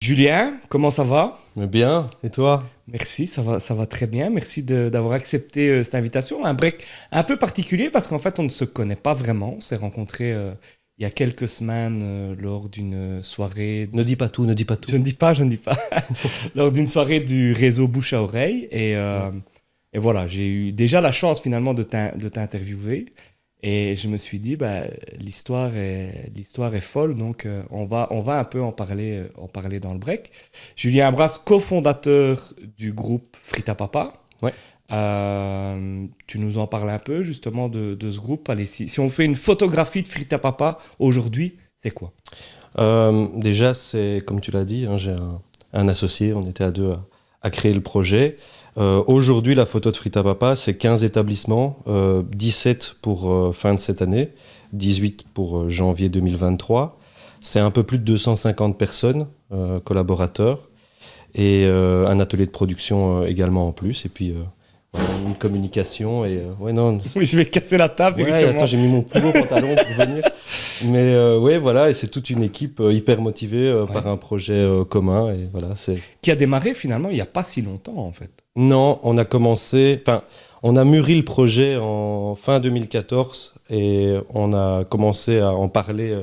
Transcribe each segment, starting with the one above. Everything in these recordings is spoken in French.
Julien, comment ça va? Mais bien, et toi? Merci, ça va très bien. Merci d'avoir accepté cette invitation. Un break un peu particulier parce qu'en fait, on ne se connaît pas vraiment. On s'est rencontrés il y a quelques semaines lors d'une soirée. Ne dis pas tout, ne dis pas tout. Je ne dis pas. Lors d'une soirée du réseau Bouche à Oreille. Et voilà, j'ai eu déjà la chance finalement de t'interviewer. Et je me suis dit, bah, l'histoire est folle, donc on va un peu en parler dans le break. Julien Ambras, cofondateur du groupe Frita Papa. Ouais. Tu nous en parles un peu justement de ce groupe. Allez, si on fait une photographie de Frita Papa aujourd'hui, c'est quoi? Déjà, c'est comme tu l'as dit, hein, j'ai un associé, on était à deux à créer le projet. Aujourd'hui, la photo de Frita Papa, c'est 15 établissements, 17 pour fin de cette année, 18 pour janvier 2023. C'est un peu plus de 250 personnes, collaborateurs, et un atelier de production également en plus. Et puis, une communication. Et, ouais, non, Oui, je vais casser la table ouais, directement. attends, j'ai mis mon plus beau pantalon pour venir. Mais ouais, voilà, et c'est toute une équipe hyper motivée par un projet commun. Et voilà, Qui a démarré finalement il n'y a pas si longtemps en fait. Non, on a mûri le projet en fin 2014 et on a commencé à en parler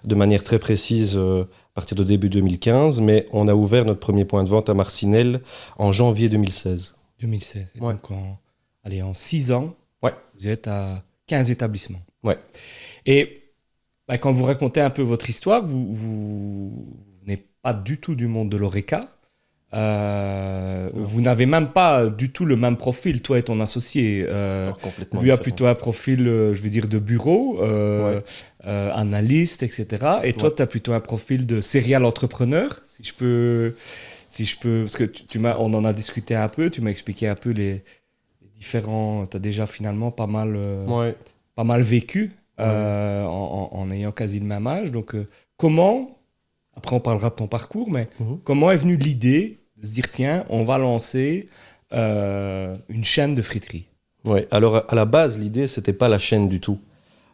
de manière très précise à partir de début 2015, mais on a ouvert notre premier point de vente à Marcinelle en janvier 2016. 2016. Et Ouais. donc en 6 ans, Ouais. vous êtes à 15 établissements. Ouais. Et bah, quand vous racontez un peu votre histoire, vous n'êtes pas du tout du monde de l'ORECA. Vous n'avez même pas du tout le même profil, toi et ton associé. Complètement Lui a différent. plutôt un profil, je veux dire, de bureau, analyste, etc. Et toi, Ouais. tu as plutôt un profil de serial entrepreneur, si je peux, parce que on en a discuté un peu, tu m'as expliqué un peu les différents, tu as déjà finalement pas mal vécu en ayant quasi le même âge. Donc, comment, après on parlera de ton parcours, mais comment est venue l'idée de se dire, tiens, on va lancer une chaîne de friterie? Ouais. Alors, à la base, l'idée, c'était pas la chaîne du tout.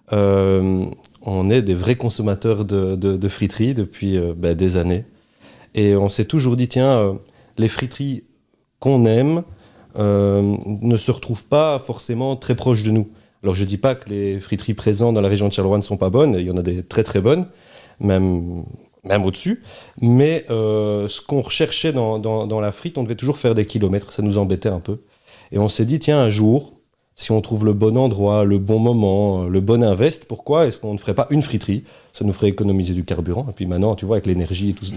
On est des vrais consommateurs de friterie depuis des années. Et on s'est toujours dit, tiens, les friteries qu'on aime ne se retrouvent pas forcément très proches de nous. Alors, je dis pas que les friteries présentes dans la région de Charleroi ne sont pas bonnes. Il y en a des très très bonnes, même au-dessus. Mais ce qu'on recherchait dans la frite, on devait toujours faire des kilomètres. Ça nous embêtait un peu. Et on s'est dit, tiens, un jour, si on trouve le bon endroit, le bon moment, le bon invest, pourquoi est-ce qu'on ne ferait pas une friterie? Ça nous ferait économiser du carburant. Et puis maintenant, tu vois, avec l'énergie et tout ça,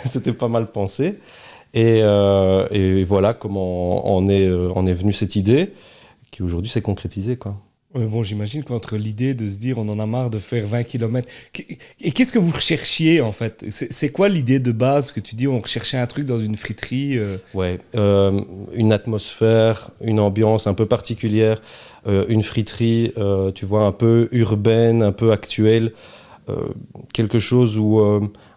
c'était pas mal pensé. Et voilà comment on est venu cette idée, qui aujourd'hui s'est concrétisée, quoi. Ouais, bon, j'imagine qu'entre l'idée de se dire on en a marre de faire 20 km, et qu'est-ce que vous recherchiez en fait? C'est quoi l'idée de base que tu dis on recherchait un truc dans une friterie Ouais, une atmosphère, une ambiance un peu particulière, une friterie, tu vois, un peu urbaine, un peu actuelle, quelque chose où,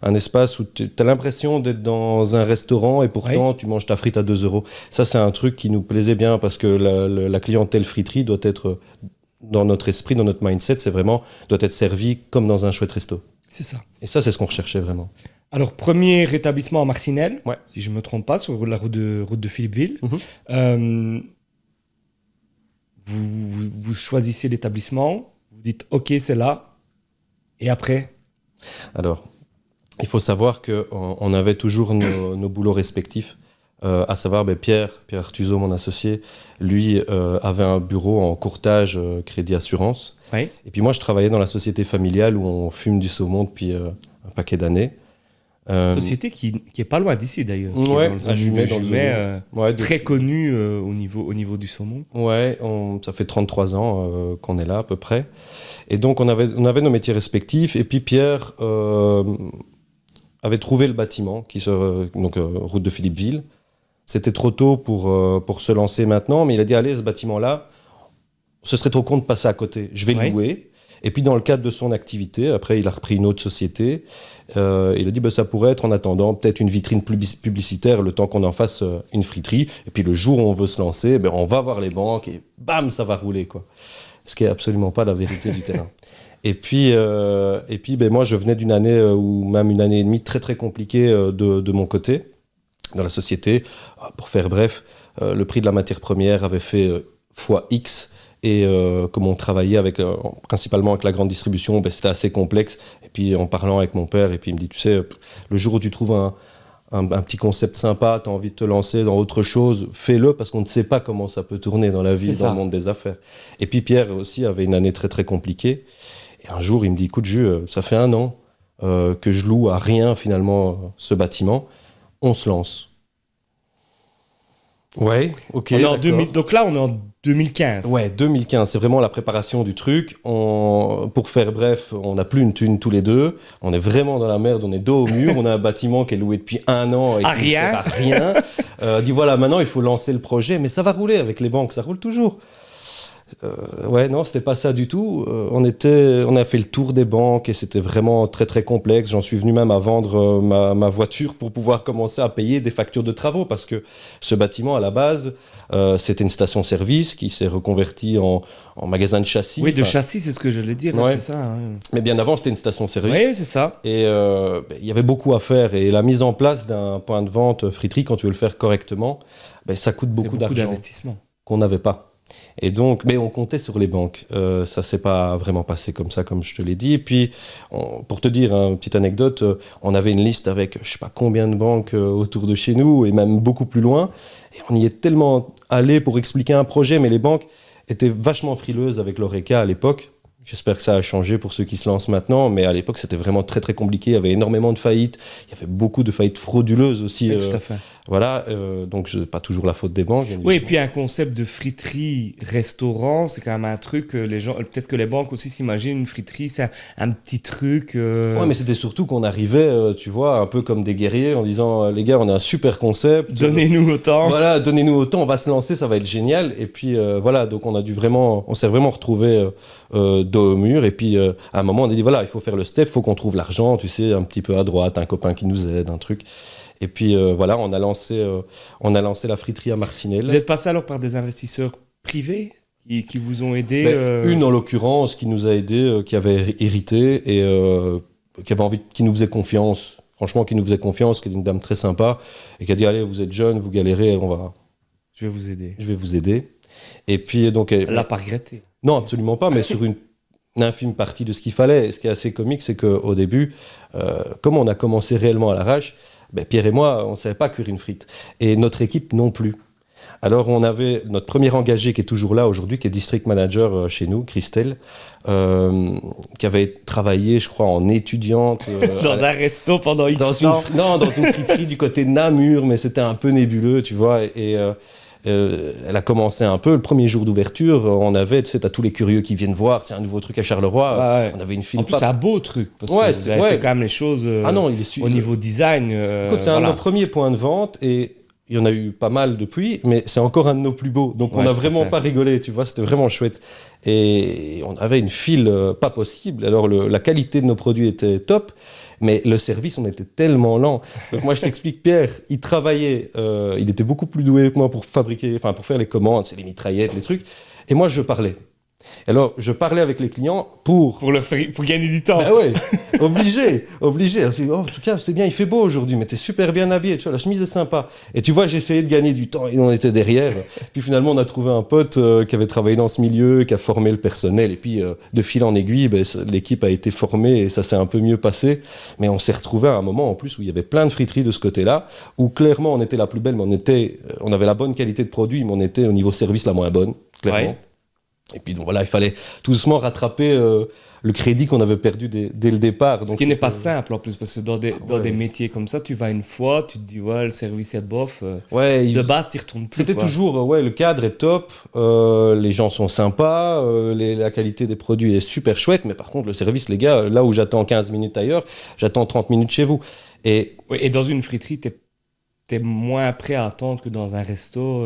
un espace où tu as l'impression d'être dans un restaurant et pourtant tu manges ta frite à 2 euros. Ça, c'est un truc qui nous plaisait bien parce que la clientèle friterie doit être, dans notre esprit, dans notre mindset, doit être servie comme dans un chouette resto. C'est ça. Et ça, c'est ce qu'on recherchait vraiment. Alors, premier établissement à Marcinelle, Ouais. si je ne me trompe pas, sur la route de Philippeville. Vous choisissez l'établissement, vous dites OK, c'est là, et après? Alors, il faut savoir qu'on avait toujours nos boulots respectifs, à savoir Pierre Artuso, mon associé, lui avait un bureau en courtage crédit assurance. Oui. Et puis moi, je travaillais dans la société familiale où on fume du saumon depuis un paquet d'années. Société qui est pas loin d'ici d'ailleurs. Qui est Ouais, dans le à Jumet, zone de Jumet, Ouais, très connu au niveau du saumon. Ouais, ça fait 33 ans qu'on est là à peu près. Et donc on avait nos métiers respectifs. Et puis Pierre avait trouvé le bâtiment, route de Philippeville. C'était trop tôt pour se lancer maintenant, mais il a dit, allez, ce bâtiment-là, ce serait trop con de passer à côté. Je vais le louer. Et puis dans le cadre de son activité, après il a repris une autre société. Il a dit, ça pourrait être en attendant peut-être une vitrine publicitaire, le temps qu'on en fasse une friterie. Et puis le jour où on veut se lancer, on va voir les banques et bam, ça va rouler, quoi. ce qui est absolument pas la vérité du terrain. Et puis moi, je venais d'une année, ou même une année et demie, très très compliquée de mon côté, dans la société. Pour faire bref, le prix de la matière première avait fait fois X, et comme on travaillait principalement avec la grande distribution, c'était assez complexe. Et puis en parlant avec mon père, et puis il me dit, tu sais, le jour où tu trouves un petit concept sympa, tu as envie de te lancer dans autre chose, fais-le, parce qu'on ne sait pas comment ça peut tourner dans la vie, dans le monde des affaires. Et puis Pierre aussi avait une année très très compliquée. Et un jour, il me dit, écoute, ça fait 1 an que je loue à rien, finalement, ce bâtiment. On se lance. Ouais, ok. Donc là, on est en 2015. Ouais, 2015. C'est vraiment la préparation du truc. Pour faire bref, on n'a plus une thune tous les deux. On est vraiment dans la merde. On est dos au mur. On a un bâtiment qui est loué depuis 1 an et qui ne sert à rien. Dit voilà, maintenant, il faut lancer le projet. Mais ça va rouler avec les banques. Ça roule toujours. Ouais, non, c'était pas ça du tout. On a fait le tour des banques et c'était vraiment très très complexe. J'en suis venu même à vendre ma voiture pour pouvoir commencer à payer des factures de travaux, parce que ce bâtiment à la base, c'était une station-service qui s'est reconvertie en magasin de châssis. Oui, de châssis, c'est ce que j'allais dire. Ouais. C'est ça. Ouais. Mais bien avant, c'était une station-service. Oui, c'est ça. Et il y avait beaucoup à faire. Et la mise en place d'un point de vente friterie, quand tu veux le faire correctement, ça coûte beaucoup d'argent d'investissement qu'on n'avait pas. Et donc, mais on comptait sur les banques. Ça s'est pas vraiment passé comme ça, comme je te l'ai dit. Et puis, pour te dire une petite anecdote, on avait une liste avec je sais pas combien de banques autour de chez nous, et même beaucoup plus loin. Et on y est tellement allé pour expliquer un projet, mais les banques étaient vachement frileuses avec l'Horeca à l'époque. J'espère que ça a changé pour ceux qui se lancent maintenant, mais à l'époque, c'était vraiment très, très compliqué. Il y avait énormément de faillites. Il y avait beaucoup de faillites frauduleuses aussi. Oui, tout à fait. Voilà, donc c'est pas toujours la faute des banques. Oui, et puis un concept de friterie restaurant, c'est quand même un truc les gens, peut-être que les banques aussi s'imaginent une friterie, c'est un petit truc. Ouais, mais c'était surtout qu'on arrivait, tu vois, un peu comme des guerriers en disant les gars, on a un super concept. Donnez-nous autant. Voilà, donnez-nous autant, on va se lancer, ça va être génial. Et puis voilà, donc on s'est vraiment retrouvé dos au mur. Et puis à un moment, on a dit voilà, il faut faire le step, il faut qu'on trouve l'argent, tu sais, un petit peu à droite, un copain qui nous aide, un truc. Et puis voilà, on a lancé la friterie à Marcinelle. Vous êtes passé alors par des investisseurs privés qui vous ont aidé Une en l'occurrence qui nous a aidés, qui avait hérité et qui avait envie, qui nous faisait confiance. Franchement, qui nous faisait confiance, qui est une dame très sympa et qui a dit allez, vous êtes jeune, vous galérez, je vais vous aider. Je vais vous aider. Et puis donc elle l'a pas regretté. Non, absolument pas, mais sur une infime partie de ce qu'il fallait. Et ce qui est assez comique, c'est qu'au début, comme on a commencé réellement à l'arrache, Pierre et moi, on ne savait pas cuire une frite. Et notre équipe non plus. Alors, on avait notre premier engagé qui est toujours là aujourd'hui, qui est district manager chez nous, Christelle, qui avait travaillé, je crois, en étudiante. Dans un resto pendant X ans. Dans une friterie du côté de Namur, mais c'était un peu nébuleux, tu vois. Et elle a commencé un peu. Le premier jour d'ouverture, on avait, tu sais, t'as tous les curieux qui viennent voir, c'est un nouveau truc à Charleroi. Ouais. On avait une file. En plus, c'est un beau truc. Parce que vous avez fait quand même les choses au niveau design. Écoute, c'est un de nos premiers points de vente et il y en a eu pas mal depuis, mais c'est encore un de nos plus beaux. Donc on n'a vraiment pas rigolé, tu vois, c'était vraiment chouette. Et on avait une file pas possible. Alors la qualité de nos produits était top. Mais le service, on était tellement lent. Donc moi, je t'explique, Pierre, il travaillait, il était beaucoup plus doué que moi pour pour faire les commandes, c'est les mitraillettes, les trucs. Et moi, je parlais. Alors, je parlais avec les clients pour gagner du temps. Ben ouais, obligé. Alors, en tout cas, c'est bien, il fait beau aujourd'hui, mais t'es super bien habillé, tu vois, la chemise est sympa. Et tu vois, j'ai essayé de gagner du temps et on était derrière. Puis finalement, on a trouvé un pote qui avait travaillé dans ce milieu, qui a formé le personnel. Et puis, de fil en aiguille, l'équipe a été formée et ça s'est un peu mieux passé. Mais on s'est retrouvé à un moment, en plus, où il y avait plein de friteries de ce côté-là, où clairement, on était la plus belle, mais on avait la bonne qualité de produit, mais on était au niveau service la moins bonne, clairement. Ouais. Et puis donc voilà, il fallait tout doucement rattraper le crédit qu'on avait perdu dès le départ. Donc, ce qui n'est pas simple en plus, parce que dans des métiers comme ça, tu vas une fois, tu te dis ouais, le service est bof. De base, tu y retournes plus. C'était toujours, le cadre est top, les gens sont sympas, la qualité des produits est super chouette, mais par contre, le service, les gars, là où j'attends 15 minutes ailleurs, j'attends 30 minutes chez vous. Et dans une friterie, t'es t'es moins prêt à attendre que dans un resto.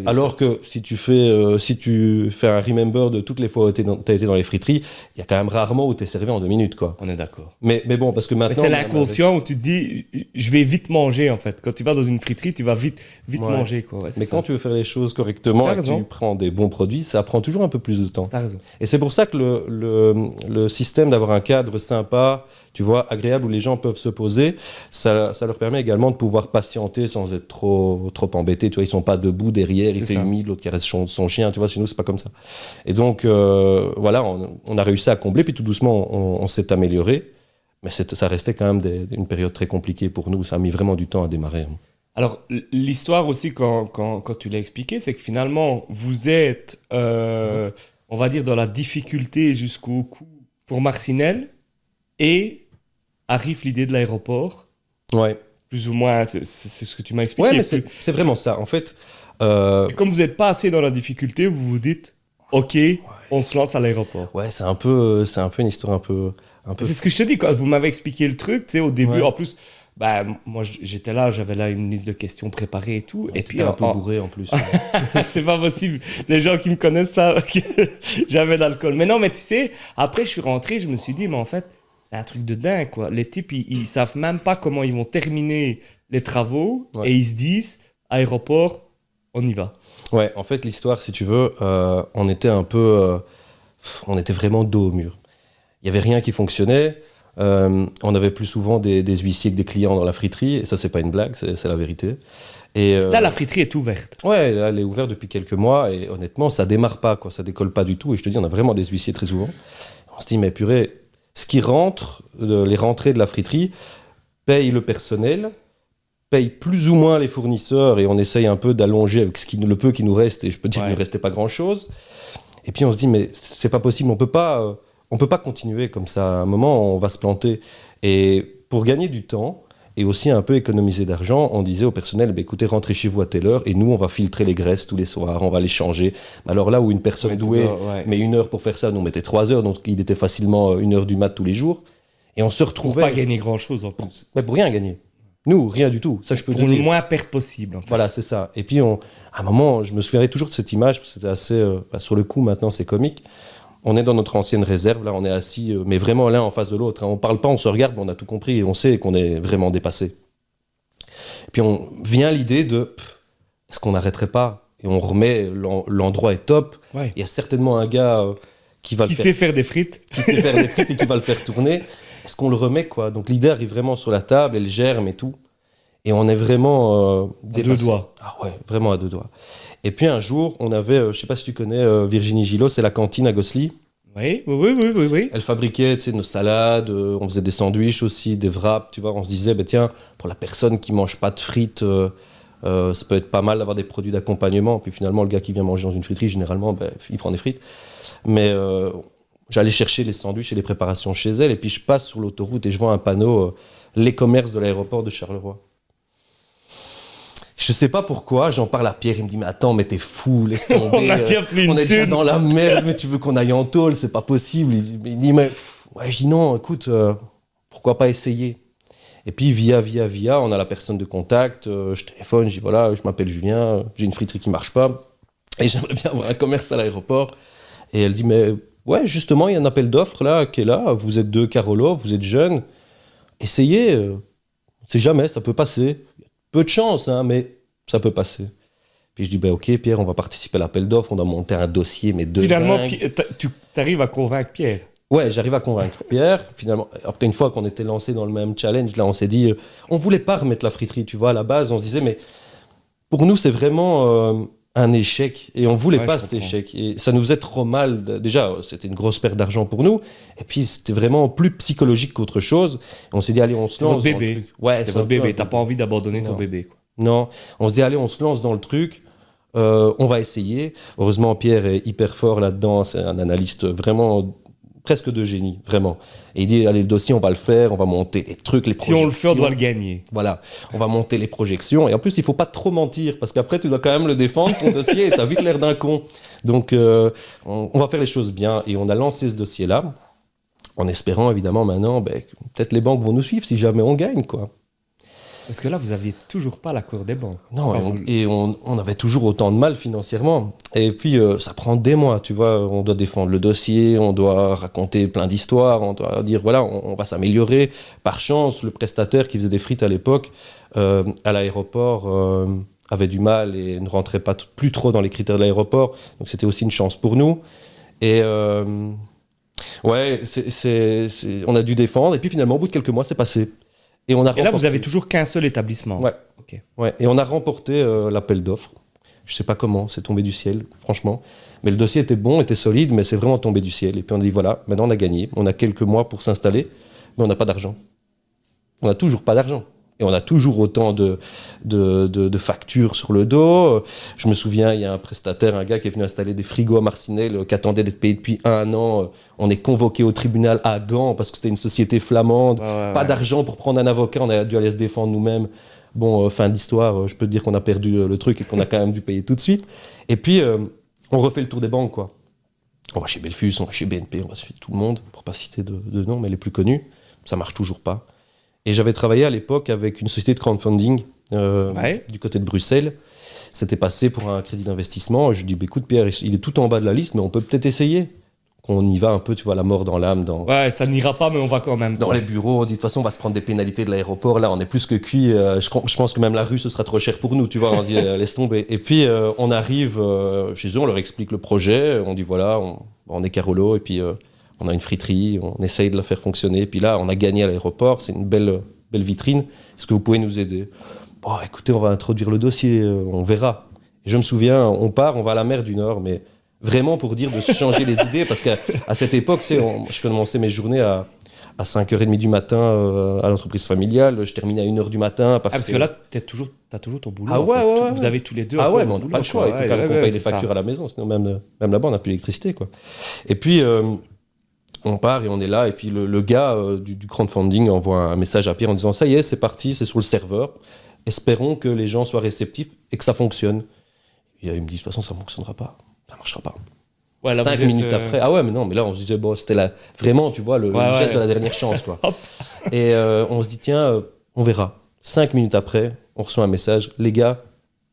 Alors que si tu fais un remember de toutes les fois où t'as été dans les friteries, il y a quand même rarement où t'es servi en 2 minutes, quoi. On est d'accord. Mais bon, parce que maintenant... Mais c'est l'inconscient où tu te dis, je vais vite manger, en fait. Quand tu vas dans une friterie, tu vas vite manger, quoi. Ouais, mais quand tu veux faire les choses correctement et que tu prends des bons produits, ça prend toujours un peu plus de temps. T'as raison. Et c'est pour ça que le système d'avoir un cadre sympa, tu vois, agréable, où les gens peuvent se poser, ça leur permet également de pouvoir patienter sans être trop embêtés. Tu vois, ils sont pas debout derrière, il fait humide, l'autre caresse son chien. Tu vois, chez nous, c'est pas comme ça. Et donc, voilà, on a réussi à combler, puis tout doucement, on s'est amélioré. Mais ça restait quand même une période très compliquée pour nous. Ça a mis vraiment du temps à démarrer. Alors, l'histoire aussi, quand tu l'as expliqué, c'est que finalement, vous êtes, on va dire, dans la difficulté jusqu'au cou pour Marcinelle, et arrive l'idée de l'aéroport. Ouais. Plus ou moins, c'est ce que tu m'as expliqué. Ouais, mais c'est vraiment ça. En fait... Et comme vous n'êtes pas assez dans la difficulté, vous vous dites, OK, on se lance à l'aéroport. Ouais, c'est un peu une histoire un peu... C'est ce que je te dis, quand vous m'avez expliqué le truc, tu sais, au début, en plus... Bah, moi, j'étais là, j'avais là une liste de questions préparées et tout. Et puis un peu bourré en plus. C'est pas possible. Les gens qui me connaissent savent que j'avais d'alcool. Mais non, mais tu sais, après, je suis rentré, je me suis dit, mais en fait, c'est un truc de dingue, quoi. Les types, ils savent même pas comment ils vont terminer les travaux et ils se disent, aéroport, on y va. Ouais, en fait, l'histoire, si tu veux, on était un peu... on était vraiment dos au mur. Il y avait rien qui fonctionnait. On avait plus souvent des huissiers que des clients dans la friterie, et ça, c'est pas une blague, c'est la vérité. Et là, la friterie est ouverte. Ouais, là, elle est ouverte depuis quelques mois, et honnêtement, ça démarre pas, quoi, ça décolle pas du tout. Et je te dis, on a vraiment des huissiers très souvent. On se dit, mais purée, ce qui rentre, les rentrées de la friterie, paye le personnel, paye plus ou moins les fournisseurs, et on essaye un peu d'allonger avec le peu qui nous reste, et je peux dire qu'il ne restait pas grand-chose. Et puis on se dit, mais c'est pas possible, on peut pas continuer comme ça. À un moment, on va se planter. Et pour gagner du temps et aussi un peu économiser d'argent, on disait au personnel, bah, écoutez, rentrez chez vous à telle heure et nous, on va filtrer les graisses tous les soirs, on va les changer. Alors là où une personne douée met 1 heure pour faire ça, nous, on mettait 3 heures, donc il était facilement 1 heure du mat tous les jours. Et on se retrouvait... Pour pas gagner grand-chose en plus. Pour rien gagner. Nous, rien du tout. Ça, je peux te dire. Pour le moins perdre possible. En fait. Voilà, c'est ça. Et puis, à un moment, je me souviendrai toujours de cette image, parce que c'était assez... sur le coup, maintenant, c'est comique. On est dans notre ancienne réserve, là, on est assis, mais vraiment l'un en face de l'autre. Hein. On parle pas, on se regarde, mais on a tout compris et on sait qu'on est vraiment dépassé. Et puis, vient l'idée de, est-ce qu'on n'arrêterait pas ? Et on remet, l'endroit est top. Ouais. Il y a certainement un gars qui sait faire des frites. Qui sait faire des frites et qui va le faire tourner. Est-ce qu'on le remet, quoi ? Donc, l'idée arrive vraiment sur la table, elle germe et tout. Et on est vraiment dépassé. À 2 doigts. Ah ouais, vraiment à 2 doigts. Et puis un jour, on avait, je ne sais pas si tu connais Virginie Gillot, c'est la cantine à Gosselies. Oui. Elle fabriquait nos salades, on faisait des sandwichs aussi, des wraps, tu vois. On se disait, bah, tiens, pour la personne qui ne mange pas de frites, ça peut être pas mal d'avoir des produits d'accompagnement. Puis finalement, le gars qui vient manger dans une friterie, généralement, il prend des frites. Mais j'allais chercher les sandwichs et les préparations chez elle, et puis je passe sur l'autoroute et je vois un panneau, les commerces de l'aéroport de Charleroi. Je sais pas pourquoi, j'en parle à Pierre, il me dit, mais attends, mais t'es fou, laisse tomber. On est déjà dans la merde, mais tu veux qu'on aille en tôle, c'est pas possible. Il dit, mais ouais, je dis non, écoute, pourquoi pas essayer ? Et puis via, on a la personne de contact, je téléphone, je dis voilà, je m'appelle Julien, j'ai une friterie qui marche pas, et j'aimerais bien avoir un commerce à l'aéroport. Et elle dit, mais ouais, justement, il y a un appel d'offres là, qui est là, vous êtes 2 Carolo, vous êtes jeunes, essayez, on sait jamais, ça peut passer. Peu de chance, hein, mais ça peut passer. Puis je dis, bah, ok, Pierre, on va participer à l'appel d'offres, on a monté un dossier, mais de Finalement, dingue. tu arrives à convaincre Pierre. Ouais, j'arrive à convaincre Pierre. Finalement, après une fois qu'on était lancé dans le même challenge, là, on s'est dit, on voulait pas remettre la friterie, tu vois, à la base, on se disait, mais pour nous, c'est vraiment un échec, et on voulait pas cet échec. Et ça nous faisait trop mal. Déjà, c'était une grosse perte d'argent pour nous, et puis c'était vraiment plus psychologique qu'autre chose. Et on s'est dit, allez, on se lance. C'est votre bébé. Ouais, c'est votre bébé. T'as pas envie d'abandonner ton bébé, quoi. Non, on se dit, allez, on se lance dans le truc. On va essayer. Heureusement, Pierre est hyper fort là-dedans. C'est un analyste vraiment presque de génie, vraiment. Et il dit, allez, le dossier, on va le faire, on va monter les trucs, les projections. Si on le fait, on doit le gagner. Voilà, on va monter les projections. Et en plus, il faut pas trop mentir, parce qu'après, tu dois quand même le défendre, ton dossier, et t'as vite l'air d'un con. Donc, on va faire les choses bien. Et on a lancé ce dossier-là, en espérant, évidemment, maintenant, peut-être les banques vont nous suivre si jamais on gagne, quoi. Parce que là, vous n'aviez toujours pas l'accord des banques. Non, on avait toujours autant de mal financièrement. Et puis, ça prend des mois, tu vois. On doit défendre le dossier, on doit raconter plein d'histoires, on doit dire, voilà, on va s'améliorer. Par chance, le prestataire qui faisait des frites à l'époque, à l'aéroport, avait du mal et ne rentrait pas plus trop dans les critères de l'aéroport. Donc, c'était aussi une chance pour nous. Et ouais, on a dû défendre. Et puis, finalement, au bout de quelques mois, c'est passé. Et là, vous avez toujours qu'un seul établissement. Ouais. Okay. Ouais. Et on a remporté l'appel d'offres. Je sais pas comment, c'est tombé du ciel, franchement. Mais le dossier était bon, était solide, mais c'est vraiment tombé du ciel. Et puis on a dit, voilà, maintenant on a gagné. On a quelques mois pour s'installer, mais on n'a pas d'argent. On n'a toujours pas d'argent. Et on a toujours autant de factures sur le dos. Je me souviens, il y a un prestataire, un gars qui est venu installer des frigos à Marcinelle, qui attendait d'être payé depuis 1 an. On est convoqué au tribunal à Gand parce que c'était une société flamande. Pas d'argent pour prendre un avocat, on a dû aller se défendre nous-mêmes. Bon, fin d'histoire, je peux te dire qu'on a perdu le truc et qu'on a quand même dû payer tout de suite. Et puis, on refait le tour des banques, quoi. On va chez Belfus, on va chez BNP, on va chez tout le monde, pour pas citer de noms, mais les plus connus. Ça marche toujours pas. Et j'avais travaillé à l'époque avec une société de crowdfunding du côté de Bruxelles. C'était passé pour un crédit d'investissement. Je lui dis, bah, écoute Pierre, il est tout en bas de la liste, mais on peut peut-être essayer. Qu'on y va un peu, tu vois, la mort dans l'âme. Ouais, ça n'ira pas, mais on va quand même. Dans les bureaux, on dit, de toute façon, on va se prendre des pénalités de l'aéroport. Là, on est plus que cuit. Je pense que même la rue, ce sera trop cher pour nous, tu vois. On se dit, laisse tomber. Et puis, on arrive chez eux, on leur explique le projet. On dit, voilà, on est Carolo, et puis... on a une friterie, on essaye de la faire fonctionner. Et puis là, on a gagné à l'aéroport, c'est une belle vitrine. Est-ce que vous pouvez nous aider ? Bon, écoutez, on va introduire le dossier, on verra. Et je me souviens, on part, on va à la mer du Nord, mais vraiment pour dire de se changer les idées, parce qu'à cette époque, je commençais mes journées à 5h30 du matin à l'entreprise familiale, je terminais à 1h du matin. Parce que là, t'as toujours ton boulot. Ah ouais, ouais, vous avez tous les deux. Ah ouais, mais on n'a pas le choix, il faut quand même qu'on paye les factures à la maison, sinon même là-bas, on n'a plus d'électricité, quoi. Et puis... on part et on est là, et puis le gars du crowdfunding envoie un message à Pierre en disant « Ça y est, c'est parti, c'est sur le serveur. Espérons que les gens soient réceptifs et que ça fonctionne. » Et il me dit « De toute façon, ça ne fonctionnera pas. Ça ne marchera pas. Ouais, » 5 minutes après, ah ouais, mais non, mais là, on se disait « Bon, c'était vraiment, tu vois, le jet de la dernière chance, quoi. » Et on se dit « Tiens, on verra. » 5 minutes après, on reçoit un message « Les gars,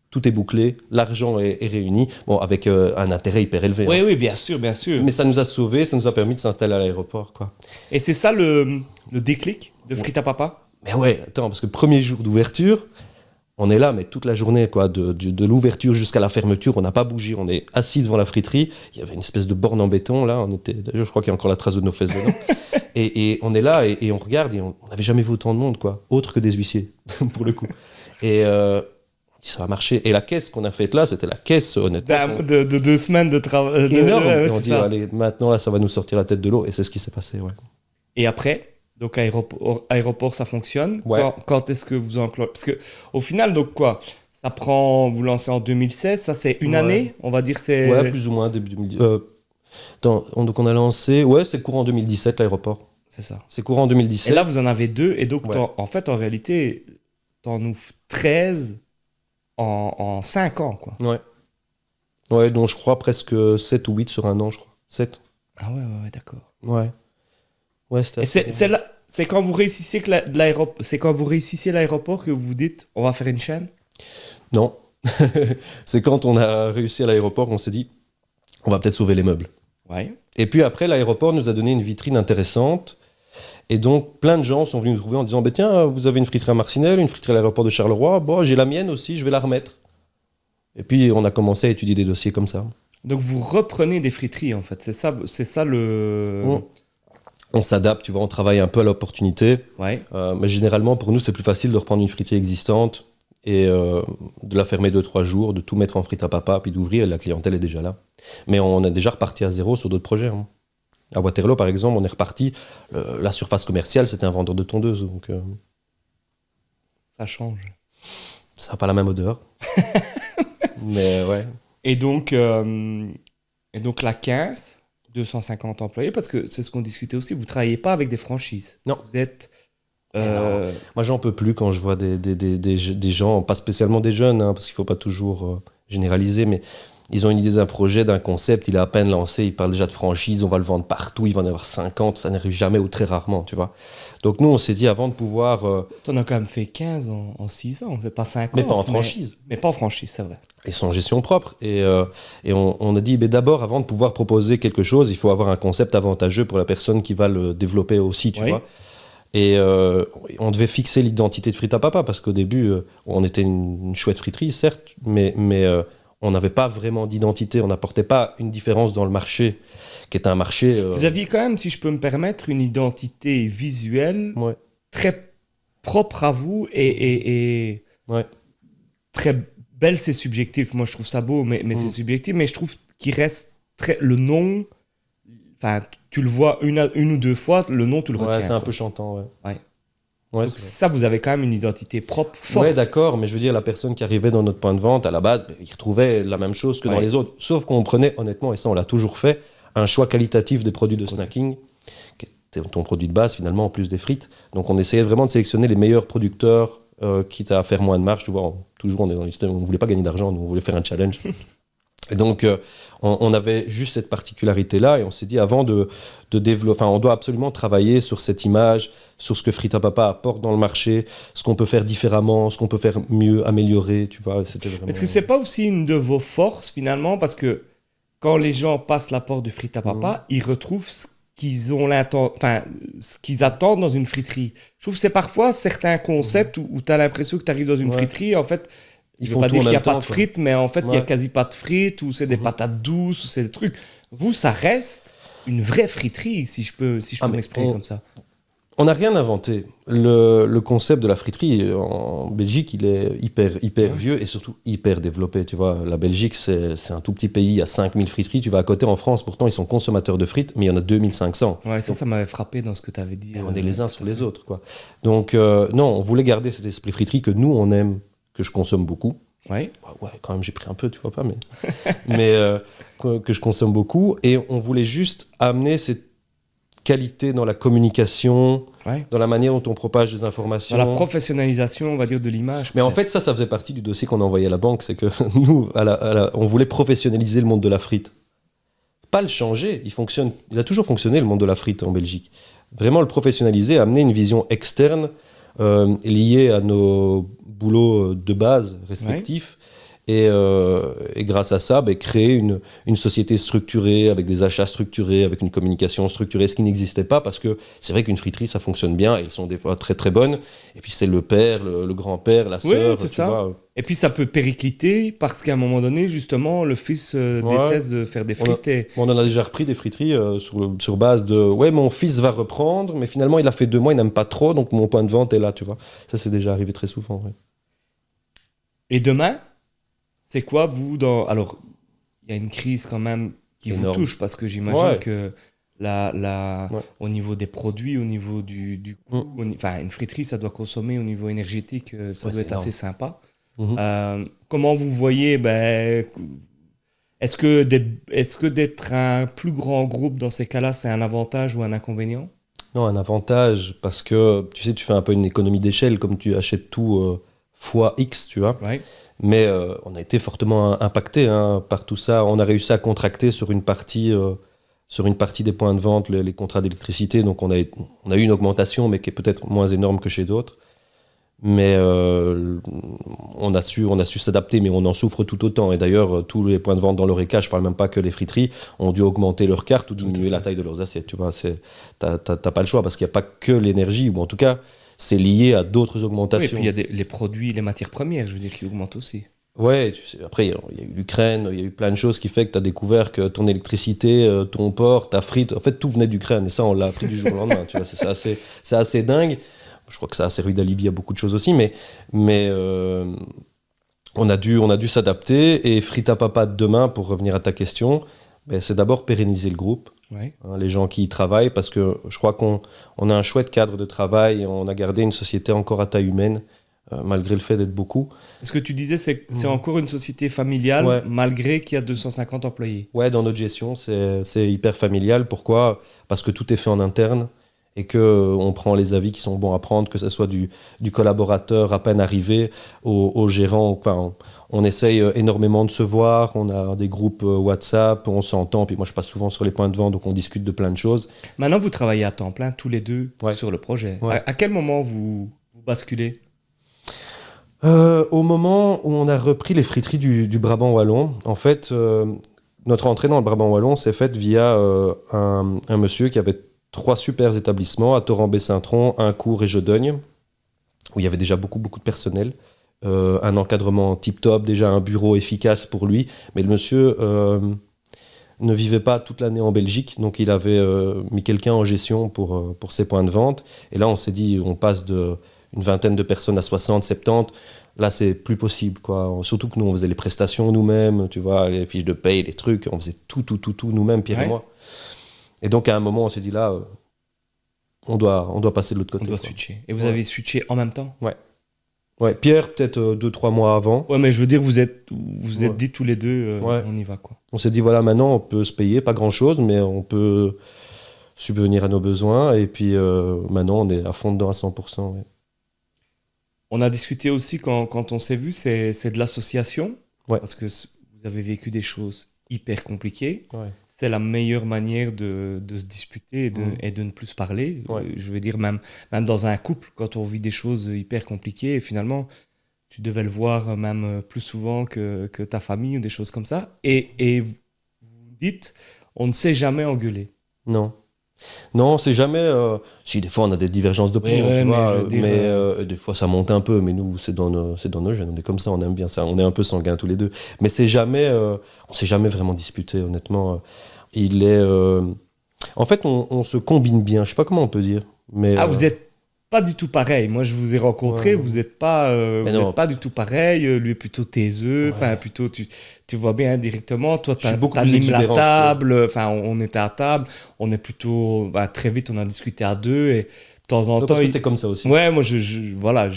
tout est bouclé, l'argent est réuni, bon, avec un intérêt hyper élevé. Oui, oui, bien sûr, bien sûr. Mais ça nous a sauvés, ça nous a permis de s'installer à l'aéroport, quoi. Et c'est ça le déclic de Frites à Papa ? Mais ouais, attends, parce que le premier jour d'ouverture, on est là, mais toute la journée, quoi, de l'ouverture jusqu'à la fermeture, on n'a pas bougé, on est assis devant la friterie, il y avait une espèce de borne en béton, là, d'ailleurs, je crois qu'il y a encore la trace de nos fesses dedans, et on est là, et on regarde, et on n'avait jamais vu autant de monde, quoi, autre que des huissiers, pour le coup. Et... ça va marcher. Et la caisse qu'on a faite là, c'était la caisse, honnêtement. De 2 semaines de travail. Énorme. Et on dit, allez, maintenant, là, ça va nous sortir la tête de l'eau. Et c'est ce qui s'est passé, ouais. Et après, donc aéroport, ça fonctionne. Ouais. Quand est-ce que vous enclenchez ? Parce qu'au final, donc quoi ? Ça prend, vous lancez en 2016, ça c'est une année, on va dire c'est... Ouais, plus ou moins, début 2010. Donc on a lancé, ouais, c'est courant 2017 l'aéroport. C'est ça. C'est courant 2017. Et là, vous en avez 2, et donc en fait, en réalité, t'en ouvres 13... En 5 ans, quoi. Ouais. Ouais, donc je crois presque 7 ou 8 sur un an, je crois. 7. Ah ouais, d'accord. Ouais. Ouais, c'était... Et c'est quand vous réussissez l'aéroport que vous vous dites, on va faire une chaîne ? Non. C'est quand on a réussi à l'aéroport qu'on s'est dit, on va peut-être sauver les meubles. Ouais. Et puis après, l'aéroport nous a donné une vitrine intéressante. Et donc, plein de gens sont venus nous trouver en disant « Tiens, vous avez une friterie à Marcinelle, une friterie à l'aéroport de Charleroi. Bon, j'ai la mienne aussi, je vais la remettre. » Et puis, on a commencé à étudier des dossiers comme ça. Donc, vous reprenez des friteries, en fait. C'est ça le... On s'adapte, tu vois, on travaille un peu à l'opportunité. Ouais. Mais généralement, pour nous, c'est plus facile de reprendre une friterie existante et de la fermer 2-3 jours, de tout mettre en frite à papa, puis d'ouvrir, et la clientèle est déjà là. Mais on a déjà reparti à zéro sur d'autres projets, hein. À Waterloo, par exemple, on est reparti. La surface commerciale, c'était un vendeur de tondeuses. Donc, ça change. Ça n'a pas la même odeur. Mais ouais. Et donc la 15, 250 employés, parce que c'est ce qu'on discutait aussi, vous ne travaillez pas avec des franchises. Non. Vous êtes... Non. Moi, j'en peux plus quand je vois des gens, pas spécialement des jeunes, hein, parce qu'il ne faut pas toujours généraliser, mais ils ont une idée d'un projet, d'un concept, il est à peine lancé, ils parlent déjà de franchise, on va le vendre partout, il va en avoir 50, ça n'arrive jamais ou très rarement, tu vois. Donc nous, on s'est dit avant de pouvoir... T'en as quand même fait 15 en 6 ans, c'est pas 50. Mais pas en franchise. Mais pas en franchise, c'est vrai. Et sans gestion propre. Et on a dit, d'abord, avant de pouvoir proposer quelque chose, il faut avoir un concept avantageux pour la personne qui va le développer aussi, tu vois. Et on devait fixer l'identité de Frites à Papa, parce qu'au début, on était une chouette friterie, certes, mais on n'avait pas vraiment d'identité, on n'apportait pas une différence dans le marché, qui est un marché... Vous aviez quand même, si je peux me permettre, une identité visuelle très propre à vous et très belle, c'est subjectif. Moi, je trouve ça beau, mais c'est subjectif. Mais je trouve qu'il reste très... Le nom, enfin, tu le vois une ou deux fois, le nom, tu le retiens. Ouais, c'est un peu chantant, ouais. Donc ça, vous avez quand même une identité propre, forte. Ouais, d'accord, mais je veux dire, la personne qui arrivait dans notre point de vente, à la base, il retrouvait la même chose que dans les autres. Sauf qu'on prenait, honnêtement, et ça, on l'a toujours fait, un choix qualitatif des produits de snacking, qui était ton produit de base, finalement, en plus des frites. Donc, on essayait vraiment de sélectionner les meilleurs producteurs, quitte à faire moins de marge. Tu vois, toujours, on est dans le système, on ne voulait pas gagner d'argent, on voulait faire un challenge. Et donc, on avait juste cette particularité-là et on s'est dit, avant de développer, on doit absolument travailler sur cette image, sur ce que Frites à Papa apporte dans le marché, ce qu'on peut faire différemment, ce qu'on peut faire mieux, améliorer, tu vois. C'était vraiment... Est-ce que c'est pas aussi une de vos forces, finalement, parce que quand les gens passent la porte de Frites à Papa, ils retrouvent ce qu'ils attendent dans une friterie. Je trouve que c'est parfois certains concepts où tu as l'impression que tu arrives dans une friterie, en fait... Je ne veux pas dire qu'il n'y a pas de frites, mais en fait, il n'y a quasi pas de frites, ou c'est des patates douces, ou c'est des trucs. Vous, ça reste une vraie friterie, si je peux m'exprimer comme ça. On n'a rien inventé. Le concept de la friterie, en Belgique, il est hyper vieux et surtout hyper développé. Tu vois, la Belgique, c'est un tout petit pays, il y a 5000 friteries. Tu vas à côté en France, pourtant, ils sont consommateurs de frites, mais il y en a 2500. Ouais, ça m'avait frappé dans ce que tu avais dit. On est les uns sur les autres, quoi. Donc, non, on voulait garder cet esprit friterie que nous, on aime, que je consomme beaucoup. Ouais, quand même, j'ai pris un peu, tu vois pas, mais que je consomme beaucoup. Et on voulait juste amener cette qualité dans la communication, dans la manière dont on propage des informations. Dans la professionnalisation, on va dire, de l'image. Mais en fait, ça faisait partie du dossier qu'on a envoyé à la banque. C'est que nous, on voulait professionnaliser le monde de la frite. Pas le changer. Il a toujours fonctionné, le monde de la frite en Belgique. Vraiment le professionnaliser, amener une vision externe liée à nos boulots de base respectifs et grâce à ça créer une société structurée avec des achats structurés, avec une communication structurée, ce qui n'existait pas parce que c'est vrai qu'une friterie ça fonctionne bien et elles sont des fois très très bonnes et puis c'est le père, le grand-père, la sœur, c'est ça. Vois. Et puis ça peut péricliter parce qu'à un moment donné justement le fils déteste de faire des frites. On en a déjà repris des friteries sur base de mon fils va reprendre mais finalement il a fait 2 mois, il n'aime pas trop donc mon point de vente est là, tu vois. Ça c'est déjà arrivé très souvent. Et demain, c'est quoi, vous, Alors, il y a une crise quand même qui vous touche, parce que j'imagine que au niveau des produits, au niveau du coût, une friterie, ça doit consommer au niveau énergétique, ça doit être assez sympa. Comment vous voyez, est-ce que d'être un plus grand groupe dans ces cas-là, c'est un avantage ou un inconvénient ? Non, un avantage, parce que, tu sais, tu fais un peu une économie d'échelle, comme tu achètes tout... fois X, tu vois. Mais on a été fortement impacté par tout ça. On a réussi à contracter sur une partie des points de vente les contrats d'électricité. Donc on a eu une augmentation, mais qui est peut-être moins énorme que chez d'autres. Mais on a su s'adapter, mais on en souffre tout autant. Et d'ailleurs, tous les points de vente dans l'Horeca, je ne parle même pas que les friteries, ont dû augmenter leurs cartes ou diminuer la taille de leurs assiettes. Tu vois, t'as pas le choix parce qu'il n'y a pas que l'énergie, ou en tout cas... c'est lié à d'autres augmentations. Oui, et puis il y a les produits, les matières premières, je veux dire, qui augmentent aussi. Ouais, tu sais, après, il y a eu l'Ukraine, il y a eu plein de choses qui fait que tu as découvert que ton électricité, ton port, ta frite, en fait, tout venait d'Ukraine. Et ça, on l'a appris du jour au lendemain. Tu vois, c'est assez dingue. Je crois que ça a servi d'alibi à beaucoup de choses aussi, mais on a dû s'adapter. Et Frites à Papa de demain, pour revenir à ta question, c'est d'abord pérenniser le groupe. Les gens qui y travaillent, parce que je crois qu'on a un chouette cadre de travail et on a gardé une société encore à taille humaine, malgré le fait d'être beaucoup. Ce que tu disais, c'est encore une société familiale, malgré qu'il y a 250 employés. Ouais, dans notre gestion, c'est hyper familial. Pourquoi ? Parce que tout est fait en interne et qu'on prend les avis qui sont bons à prendre, que ce soit du collaborateur à peine arrivé au gérant. Enfin, On essaye énormément de se voir, on a des groupes WhatsApp, on s'entend, puis moi je passe souvent sur les points de vente, donc on discute de plein de choses. Maintenant, vous travaillez à temps plein, tous les deux, Ouais. sur le projet. Ouais. À quel moment vous basculez? Au moment où on a repris les friteries du Brabant Wallon, en fait, notre entrée dans le Brabant Wallon s'est faite via un monsieur qui avait 3 super établissements, à Torrent-Baie-Saint-Tron, Incourt et Jodogne, où il y avait déjà beaucoup de personnel. Un encadrement tip-top, déjà un bureau efficace pour lui. Mais le monsieur ne vivait pas toute l'année en Belgique, donc il avait mis quelqu'un en gestion pour ses points de vente. Et là, on s'est dit, on passe d'une vingtaine de personnes à 60, 70. Là, c'est plus possible, quoi. Surtout que nous, on faisait les prestations nous-mêmes, tu vois, les fiches de paye, les trucs. On faisait tout nous-mêmes, Pierre et moi. Et donc, à un moment, on s'est dit, là, on doit passer de l'autre côté. On doit switcher. Et vous avez switché en même temps? Ouais, Pierre, peut-être 2-3 mois avant. Ouais, mais je veux dire, vous êtes dit tous les deux, on y va, quoi. On s'est dit, voilà, maintenant, on peut se payer, pas grand-chose, mais on peut subvenir à nos besoins. Et puis, maintenant, on est à fond dedans à 100%. Ouais. On a discuté aussi, quand on s'est vu, c'est de l'association. Ouais. Parce que vous avez vécu des choses hyper compliquées. Ouais. C'est la meilleure manière de se disputer et de ne plus se parler. Ouais. Je veux dire, même dans un couple, quand on vit des choses hyper compliquées, et finalement, tu devais le voir même plus souvent que ta famille ou des choses comme ça. Et vous dites, on ne s'est jamais engueulé. Non, c'est jamais... Si, des fois, on a des divergences d'opinion, Ouais, tu vois, mais des fois, ça monte un peu, mais nous, c'est dans nos gènes, on est comme ça, on aime bien ça, on est un peu sanguins tous les deux. Mais c'est jamais... on s'est jamais vraiment disputé, honnêtement. Il est... En fait, on se combine bien, je sais pas comment on peut dire, mais... vous êtes pas du tout pareil. Moi, je vous ai rencontré, Ouais. vous n'êtes pas, non. pas du tout pareil. Lui est plutôt taiseux, enfin, plutôt, tu vois bien directement. Toi, Je suis beaucoup plus t'animes la exubérant, table. Enfin, on était à table. On est plutôt... très vite, on a discuté à deux. Et de temps en Toi, temps... parce que t'es comme ça aussi. Ouais, moi, voilà,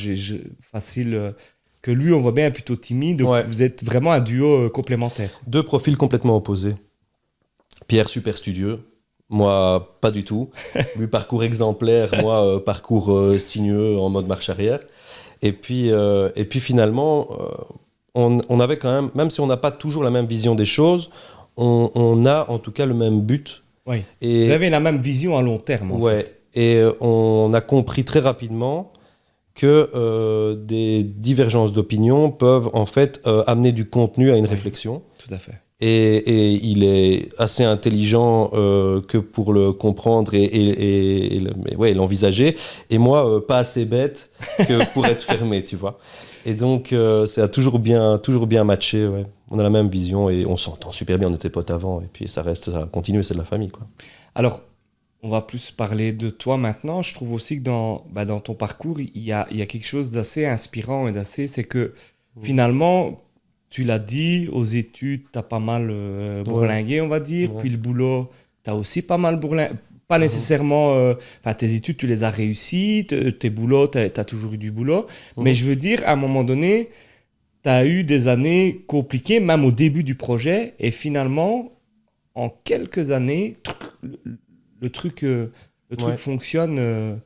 facile... que lui, on voit bien plutôt timide. Donc, Ouais. vous êtes vraiment un duo complémentaire. 2 profils complètement opposés. Pierre, super studieux. Moi, pas du tout. Lui, parcours exemplaire. Moi, parcours sinueux en mode marche arrière. Et puis finalement, on avait quand même si on n'a pas toujours la même vision des choses, on a en tout cas le même but. Oui. Et, Vous avez la même vision à long terme, en fait. Et on a compris très rapidement que des divergences d'opinion peuvent en fait amener du contenu à une réflexion. Tout à fait. Et il est assez intelligent que pour le comprendre et l'envisager. Et moi, pas assez bête que pour être fermé, tu vois. Et donc, ça a toujours bien matché. Ouais. On a la même vision et on s'entend super bien. On était potes avant. Et puis, ça continue, c'est de la famille, quoi. Alors, on va plus parler de toi maintenant. Je trouve aussi que dans ton parcours, il y a quelque chose d'assez inspirant et c'est que finalement... Tu l'as dit, aux études, tu as pas mal bourlingué, on va dire. Ouais. Puis le boulot, tu as aussi pas mal bourlingué. Pas nécessairement... tes études, tu les as réussies. Tes boulots, tu as toujours eu du boulot. Mais je veux dire, à un moment donné, tu as eu des années compliquées, même au début du projet. Et finalement, en quelques années, le truc fonctionne...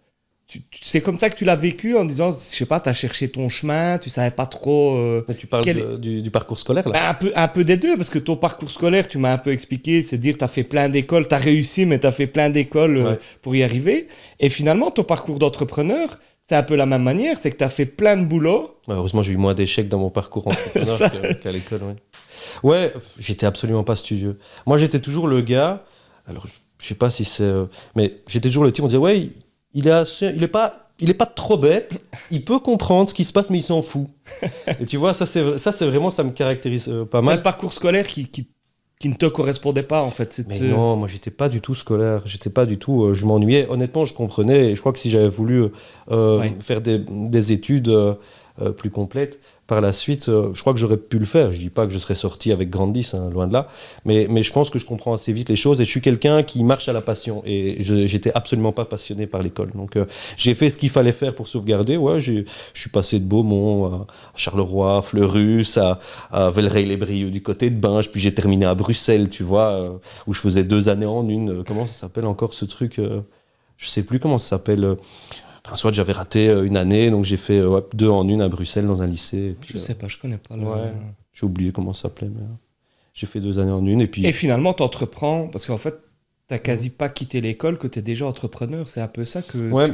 c'est comme ça que tu l'as vécu en disant, je sais pas, tu as cherché ton chemin, tu savais pas trop... Mais tu parles du parcours scolaire, là? Un peu des deux, parce que ton parcours scolaire, tu m'as un peu expliqué, c'est dire que tu as fait plein d'écoles, tu as réussi, mais tu as fait plein d'écoles pour y arriver. Et finalement, ton parcours d'entrepreneur, c'est un peu la même manière, c'est que tu as fait plein de boulot. Heureusement, j'ai eu moins d'échecs dans mon parcours entrepreneur qu'à l'école. Ouais, j'étais absolument pas studieux. Moi, j'étais toujours le gars, alors je sais pas si c'est... mais j'étais toujours le type, on disait, ouais... Il est pas trop bête, il peut comprendre ce qui se passe, mais il s'en fout. Et tu vois, ça c'est vraiment, ça me caractérise pas mal. C'est le parcours scolaire qui ne te correspondait pas, en fait. Mais non, moi j'étais pas du tout scolaire, j'étais pas du tout, je m'ennuyais. Honnêtement, je comprenais, et je crois que si j'avais voulu faire des études plus complètes, par la suite, je crois que j'aurais pu le faire. Je dis pas que je serais sorti avec Grandis, hein, loin de là, mais je pense que je comprends assez vite les choses et je suis quelqu'un qui marche à la passion et j'étais absolument pas passionné par l'école. Donc j'ai fait ce qu'il fallait faire pour sauvegarder. Ouais, je suis passé de Beaumont à Charleroi, Fleurus, à Velleray-les-Brieux du côté de Binge, puis j'ai terminé à Bruxelles, tu vois, où je faisais 2 années en une. Comment ça s'appelle encore ce truc Je sais plus comment ça s'appelle. Enfin, soit j'avais raté une année, donc j'ai fait 2 en 1 à Bruxelles dans un lycée. Et puis, Je sais pas, je connais pas. J'ai oublié comment ça s'appelait, mais j'ai fait 2 années en 1. Et finalement, tu entreprends, parce qu'en fait, tu n'as quasi pas quitté l'école, que tu es déjà entrepreneur. C'est un peu ça que... Ouais,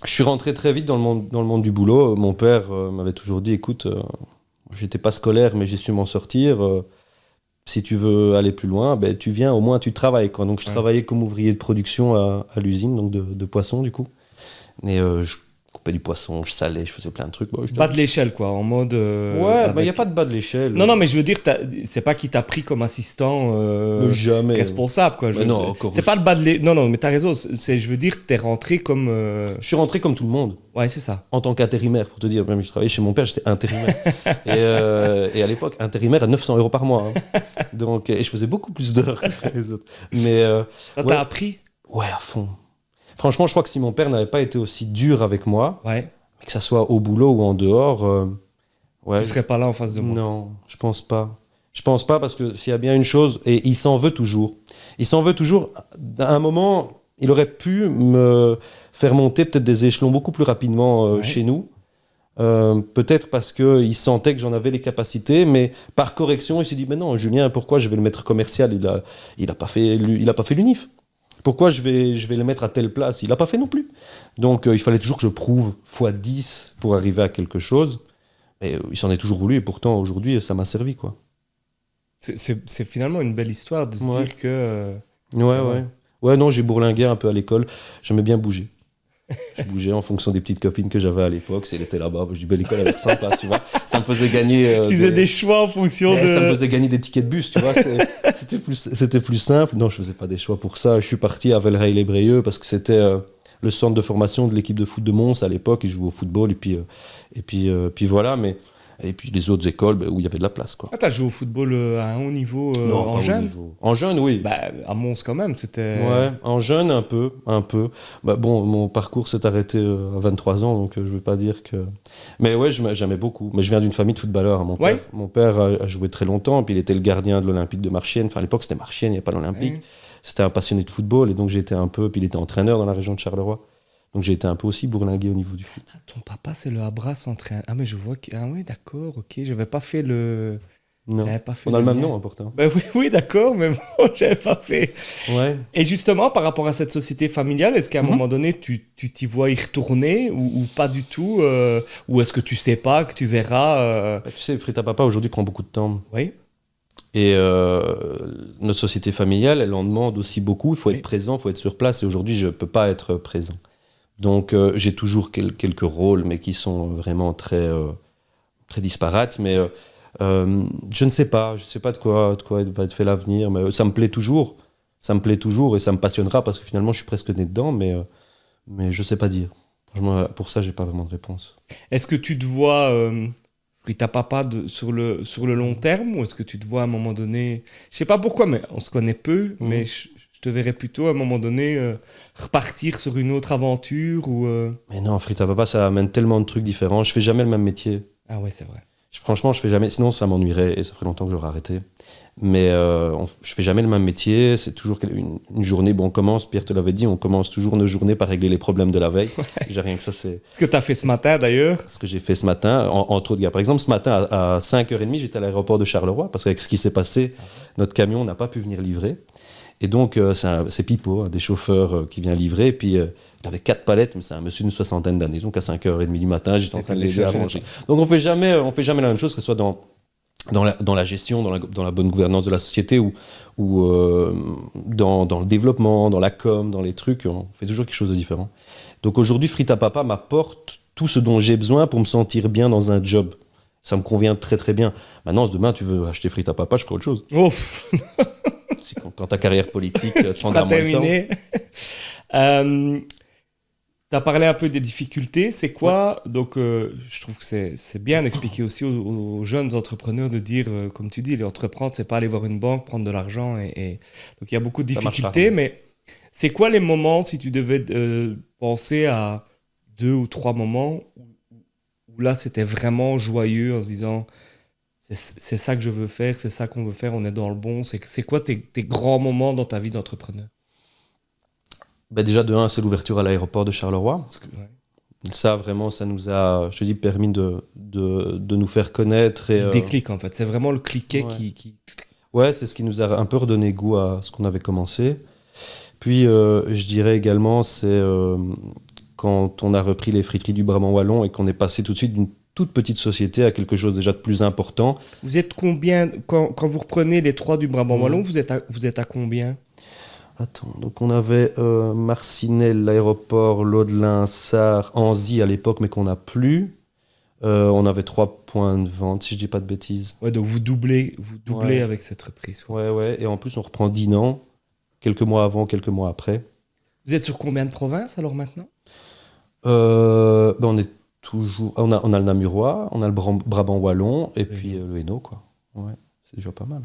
je suis rentré très vite dans le monde du boulot. Mon père m'avait toujours dit, écoute, j'étais pas scolaire, mais j'ai su m'en sortir. Si tu veux aller plus loin, ben, tu viens, au moins tu travailles, quoi. Donc je travaillais comme ouvrier de production à l'usine, donc de poissons du coup. Et je coupais du poisson, je salais, je faisais plein de trucs. Bas de l'échelle, quoi, en mode... ouais, il n'y a pas de bas de l'échelle. Non, mais je veux dire, c'est pas qui t'a pris comme assistant jamais. Responsable, quoi. Non, c'est pas le bas de l'échelle. Non, mais t'as raison. Je veux dire, t'es rentré comme... Je suis rentré comme tout le monde. Ouais, c'est ça. En tant qu'intérimaire, pour te dire. Même je travaillais chez mon père, j'étais intérimaire. et à l'époque, intérimaire à 900 € par mois. Hein. Donc, et je faisais beaucoup plus d'heures que les autres. Mais, ça t'a appris? Ouais, à fond. Franchement, je crois que si mon père n'avait pas été aussi dur avec moi, que ça soit au boulot ou en dehors, tu serais pas là en face de moi. Non, je pense pas. Je pense pas parce que s'il y a bien une chose, et il s'en veut toujours. Il s'en veut toujours. À un moment, il aurait pu me faire monter peut-être des échelons beaucoup plus rapidement chez nous. Peut-être parce qu'il sentait que j'en avais les capacités, mais par correction, il s'est dit, mais non, Julien, pourquoi je vais le mettre commercial? Il a pas fait l'UNIF. Pourquoi je vais le mettre à telle place? Il n'a pas fait non plus. Donc, il fallait toujours que je prouve x10 pour arriver à quelque chose. Et il s'en est toujours voulu. Et pourtant, aujourd'hui, ça m'a servi, quoi. C'est finalement une belle histoire de se dire que... Ouais, non, j'ai bourlingué un peu à l'école. J'aimais bien bouger. Je bougeais en fonction des petites copines que j'avais à l'époque. Si elle était là-bas, je dis, l'école a l'air sympa, tu vois. Ça me faisait gagner... tu faisais des choix en fonction de... Ça me faisait gagner des tickets de bus, tu vois. C'était plus simple. Non, je faisais pas des choix pour ça. Je suis parti à Velleray-les-Brieux parce que c'était le centre de formation de l'équipe de foot de Mons à l'époque. Ils jouaient au football et puis voilà. Et puis les autres écoles où il y avait de la place, quoi. Ah, t'as joué au football à un haut niveau non, en jeune? En jeune, oui. À Mons quand même, c'était... Ouais, en jeune, un peu. Bon, mon parcours s'est arrêté à 23 ans, donc je ne veux pas dire que... Mais ouais, j'aimais beaucoup. Mais je viens d'une famille de footballeurs. Hein. Mon père a joué très longtemps, puis il était le gardien de l'Olympique de Marchienne. Enfin, à l'époque, c'était Marchienne, il n'y a pas l'Olympique. C'était un passionné de football, et donc j'étais un peu... Puis il était entraîneur dans la région de Charleroi. Donc j'ai été un peu aussi bourlingué au niveau du foot. Ah, ton papa, c'est le Habras entraîneur. Ah, mais je vois que... Ah oui, d'accord, ok. Je n'avais pas fait le... Non, on a le même nom, hein, pourtant. Ben oui, d'accord, mais bon, je n'avais pas fait. Ouais. Et justement, par rapport à cette société familiale, est-ce qu'à un moment donné, tu t'y vois y retourner ou pas du tout ou est-ce que tu sais pas, que tu verras Tu sais, Frita Papa, aujourd'hui, prend beaucoup de temps. Oui. Et notre société familiale, elle en demande aussi beaucoup. Il faut être présent, il faut être sur place. Et aujourd'hui, je ne peux pas être présent. Donc, j'ai toujours quelques rôles, mais qui sont vraiment très, très disparates. Mais je ne sais pas. Je ne sais pas de quoi va être fait l'avenir. Mais ça me plaît toujours. Ça me plaît toujours et ça me passionnera parce que finalement, je suis presque né dedans. Mais je ne sais pas dire. Franchement, pour ça, je n'ai pas vraiment de réponse. Est-ce que tu te vois Frita Papa sur le long terme ou est-ce que tu te vois à un moment donné... Je ne sais pas pourquoi, mais on se connaît peu, mais je te verrais plutôt à un moment donné repartir sur une autre aventure ou... Mais non, Frita Papa, ça amène tellement de trucs différents. Je fais jamais le même métier. Ah ouais, c'est vrai. Franchement, je fais jamais. Sinon, ça m'ennuierait et ça ferait longtemps que j'aurais arrêté. Mais je fais jamais le même métier. C'est toujours une journée. Bon, on commence, Pierre te l'avait dit, on commence toujours nos journées par régler les problèmes de la veille. J'ai rien que ça, c'est... Ce que tu as fait ce matin, d'ailleurs. Ce que j'ai fait ce matin, entre autres gars. Par exemple, ce matin, à 5h30, j'étais à l'aéroport de Charleroi parce qu'avec ce qui s'est passé, notre camion n'a pas pu venir livrer. Et donc, c'est Pipo, des chauffeurs qui vient livrer. Et puis, il avait 4 palettes, mais c'est un monsieur d'une 60aine d'années. Donc, à 5h30 du matin, j'étais en train de les arranger. Donc, on fait jamais la même chose, que ce soit dans la gestion, dans la bonne gouvernance de la société ou dans le développement, dans la com, dans les trucs. On fait toujours quelque chose de différent. Donc, aujourd'hui, Frita Papa m'apporte tout ce dont j'ai besoin pour me sentir bien dans un job. Ça me convient très, très bien. Maintenant, demain, tu veux acheter Frita Papa, je ferai autre chose. Ouf. Quand ta carrière politique te prendra moins de temps. Tu as parlé un peu des difficultés. C'est quoi donc, je trouve que c'est bien d'expliquer aussi aux jeunes entrepreneurs de dire, comme tu dis, les entreprendre, c'est pas aller voir une banque, prendre de l'argent. Donc, il y a beaucoup de difficultés. Mais c'est quoi les moments, si tu devais penser à 2 ou 3 moments où là, c'était vraiment joyeux en se disant... C'est ça que je veux faire, c'est ça qu'on veut faire, on est dans le bon. C'est quoi tes grands moments dans ta vie d'entrepreneur? Déjà, de 1, c'est l'ouverture à l'aéroport de Charleroi. Ça, vraiment, ça nous a, je te dis, permis de nous faire connaître. Et, le déclic, en fait. C'est vraiment le cliquet ouais. qui... Ouais, c'est ce qui nous a un peu redonné goût à ce qu'on avait commencé. Puis, je dirais également, c'est quand on a repris les friteries du Brabant Wallon et qu'on est passé tout de suite d'une toute petite société à quelque chose déjà de plus important. Vous êtes combien, quand vous reprenez les 3 du Brabant Wallon, vous êtes à combien? Attends, donc on avait Marcinelle, l'aéroport, Laudelin, Sarre, Anzy à l'époque, mais qu'on n'a plus. On avait 3 points de vente, si je dis pas de bêtises. Ouais, donc vous doublez Ouais. avec cette reprise. Ouais. Et en plus, on reprend Dinan, quelques mois avant, quelques mois après. Vous êtes sur combien de provinces alors maintenant? On est toujours... On a le Namurois, on a le Brabant Wallon, et puis le Hainaut, quoi. Ouais, c'est déjà pas mal.